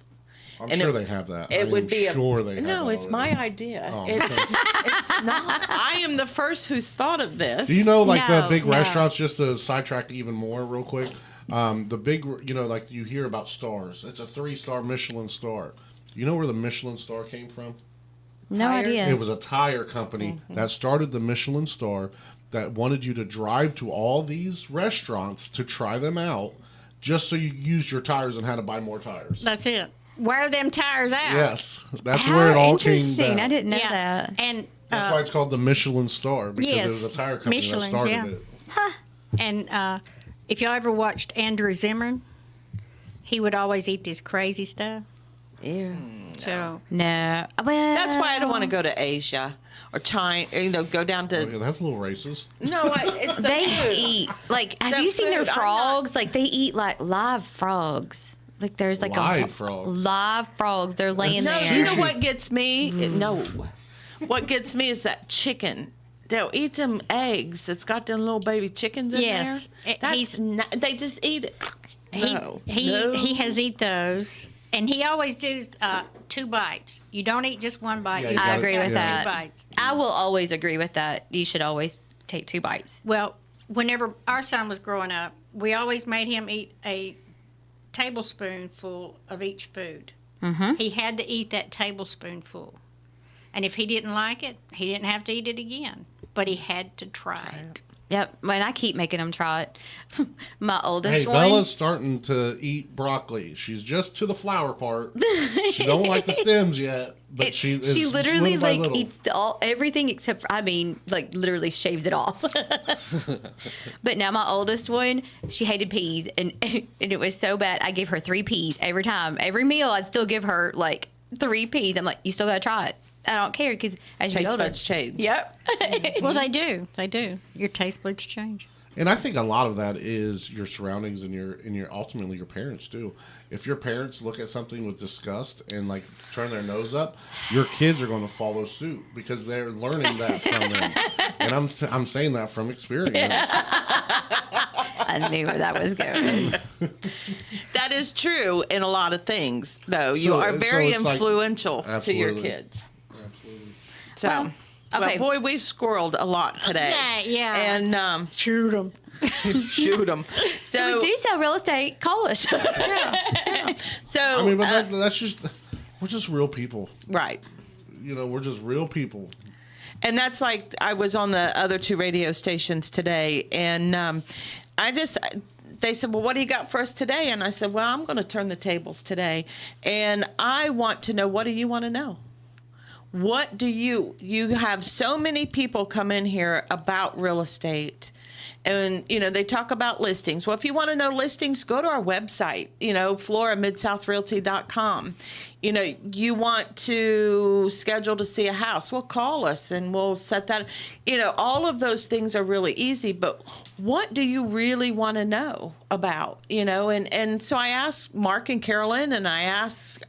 I'm and sure it- they have that. It would be sure they have no. that It's my already. idea. Oh, It's, okay. it's not. I am the first who's thought of this. Do you know, like the No, big no. restaurants? Just to sidetrack even more, real quick. The big, like you hear about stars. It's a 3-star Michelin star. You know where the Michelin star came from? No Tires? idea. It was a tire company Mm-hmm. that started the Michelin star, that wanted you to drive to all these restaurants to try them out, just so you used your tires and had to buy more tires. That's it. Wear them tires out. Yes, that's How where it all came interesting. back. I didn't know Yeah. that. And That's why it's called the Michelin star, because Yes, it was a tire company Michelin, that started yeah. it. and if y'all ever watched Andrew Zimmern, he would always eat this crazy stuff. Ew. So No. Well, That's why I don't want to go to Asia or China. Go down Oh, to. yeah, that's a little racist. No, it's the They food. eat like. Have The you seen their food, I'm not- frogs? Like they eat like live frogs. Like there's like Live frogs? live frogs. They're laying No, there. you know what gets me? No, what gets me is that chicken. They'll eat them eggs that's got them little baby chickens in Yes. there. That's not, they just eat it. No, he has eat those, and he always does 2 bites. You don't eat just 1 bite. Yeah, you you I gotta- agree with two that. bites. I will always agree with that. You should always take 2 bites. Well, whenever our son was growing up, we always made him eat a tablespoonful of each food. Mm-hmm. He had to eat that tablespoonful. And if he didn't like it, he didn't have to eat it again. But he had to try it. Yep. And I keep making them try it. My oldest Hey, one. Bella's starting to eat broccoli. She's just to the flower part. She don't like the stems yet, but she literally little by like little. eats everything except for, like literally shaves it off. But now my oldest one, she hated peas, and it was so bad. I give her 3 peas every time, every meal. I'd still give her like 3 peas. I'm like, you still gotta try it. I don't care, because as you get Taste older, buds change. Yep. Well, they do. They do. Your taste buds change. And I think a lot of that is your surroundings and your ultimately your parents too. If your parents look at something with disgust and like turn their nose up, your kids are going to follow suit because they're learning that from them. And I'm saying that from experience. I knew where that was going. That is true in a lot of things, though. You So- are so very it's like- influential to your Absolutely. kids. So, okay. well, boy, we've squirreled a lot today. Yeah. And Shoot them. Shoot them. So we do sell real estate. Call us. So I mean, but that's just, we're just real people. right. You know, we're just real people. And that's like, I was on the other 2 radio stations today, and they said, well, what do you got for us today? And I said, well, I'm going to turn the tables today. And I want to know, what do you want to know? What do you have so many people come in here about real estate, and, they talk about listings. Well, if you want to know listings, go to our website, FloraMidSouthRealty.com. You want to schedule to see a house, well, call us and we'll set that. All of those things are really easy, but what do you really want to know about, And so I asked Mark and Carolyn, and I asked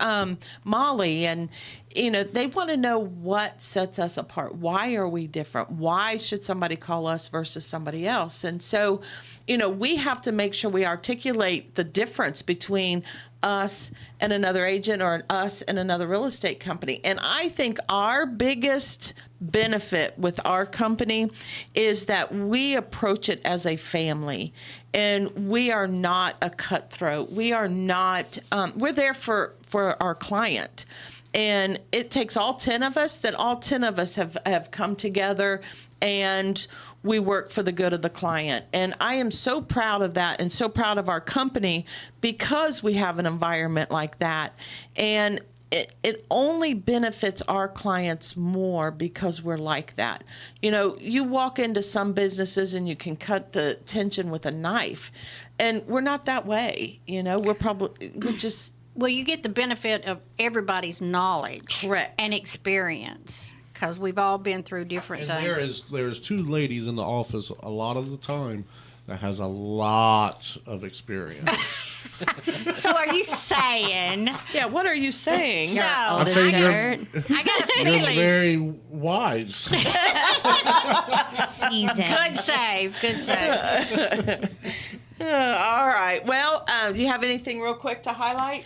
Molly, and, they want to know what sets us apart. Why are we different? Why should somebody call us versus somebody else? And so, we have to make sure we articulate the difference between us and another agent, or us and another real estate company. And I think our biggest benefit with our company is that we approach it as a family, and we are not a cutthroat. We are not, we're there for our client. And it takes all 10 of us, that all 10 of us have come together, and we work for the good of the client. And I am so proud of that, and so proud of our company, because we have an environment like that. And it only benefits our clients more because we're like that. You walk into some businesses and you can cut the tension with a knife, and we're not that way. We're just... Well, you get the benefit of everybody's knowledge. Correct. And experience, because we've all been through different things. There's 2 ladies in the office a lot of the time that has a lot of experience. So are you saying? Yeah, what are you saying? So, I'm saying I got a you're feeling. very wise. Season. Good save. Good save. All right. Well, do you have anything real quick to highlight?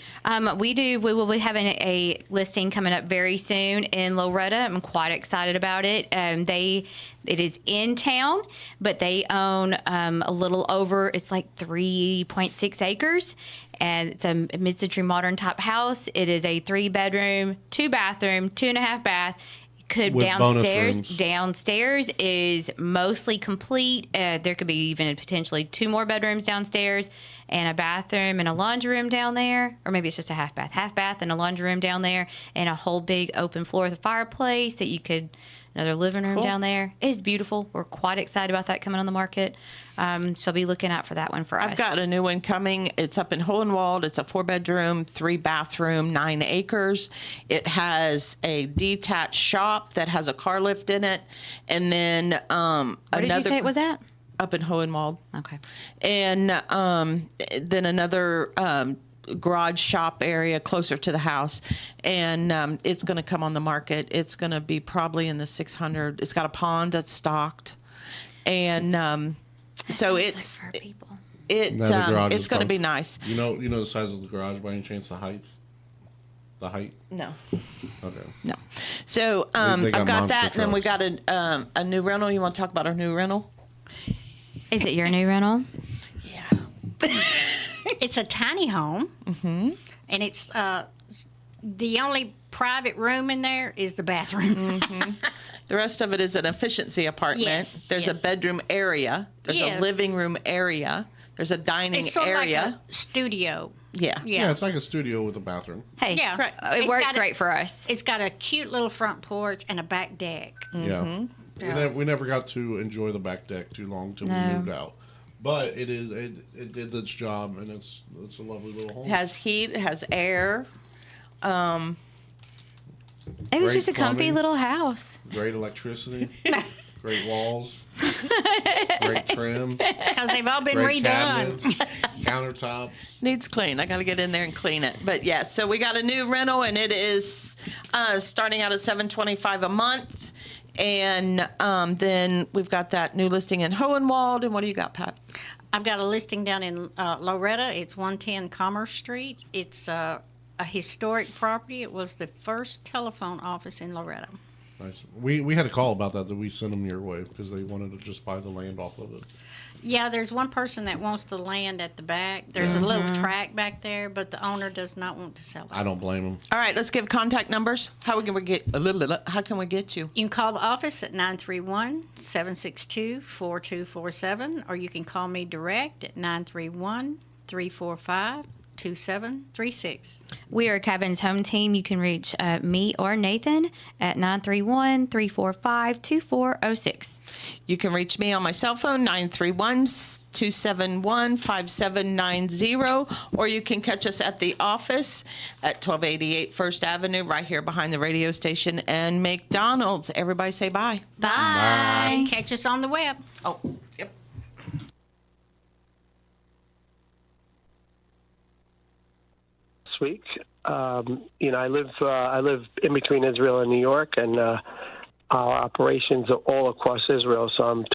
We do. We will be having a listing coming up very soon in Loretta. I'm quite excited about it. It is in town, but they own a little over, it's like 3.6 acres. And it's a mid-century modern type house. It is a 3-bedroom, 2-bathroom, 2.5 bath. Could With downstairs. bonus rooms. Downstairs is mostly complete. There could be even potentially 2 more bedrooms downstairs, and a bathroom and a laundry room down there, or maybe it's just a half bath and a laundry room down there, and a whole big open floor with a fireplace that you could. Another living room down there. It is beautiful. We're quite excited about that coming on the market. So be looking out for that one for us. I've got a new one coming. It's up in Hohenwald. It's a 4-bedroom, 3-bathroom, 9 acres. It has a detached shop that has a car lift in it. And then Where did you say it was at? Up in Hohenwald. Okay. And then another garage shop area closer to the house, and it's going to come on the market. It's going to be probably in the 600. It's got a pond that's stocked, and so it's like for people. It's going to be nice. You know the size of the garage by any chance? The height? No. Okay. No. So They I've got monster that, and then we trucks. got a new rental. You want to talk about our new rental? Is it your new rental? Yeah. It's a tiny home, and it's the only private room in there is the bathroom. The rest of it is an efficiency apartment. Yes, There's a yes. bedroom area. There's a Yes. living room area. There's a dining It's sort area. of like a studio. Yeah. Yeah, it's like a studio with a bathroom. Hey, Yeah. Correct. it It's works got great for us. It's got a cute little front porch and a back deck. Yeah. Yeah. We never got to enjoy the back deck too long till we No. moved out. But it did its job, and it's a lovely little home. It has heat. It has air. It was Great just a comfy plumbing. little house. Great electricity, great walls, great trim, Because they've all been great redone. cabinets, countertops. Needs clean. I got to get in there and clean it. But yes, so we got a new rental, and it is starting out at $725 a month. And then we've got that new listing in Hohenwald. And what do you got, Pat? I've got a listing down in Loretta. It's 110 Commerce Street. It's a historic property. It was the first telephone office in Loretta. Nice. We had a call about that we sent them your way because they wanted to just buy the land off of it. Yeah, there's one person that wants the land at the back. There's a little tract back there, but the owner does not want to sell it. I don't blame them. All right, let's give contact numbers. How can we get you? You can call the office at 931-762-4247, or you can call me direct at 931-345-2736. We are Kevin's home team. You can reach me or Nathan at 931-345-2406. You can reach me on my cell phone, 931-271-5790, or you can catch us at the office at 1288 First Avenue, right here behind the radio station and McDonald's. Everybody say bye. Bye. Catch us on the web. Oh, yep. This week, I live in between Israel and New York, and our operations are all across Israel, so I'm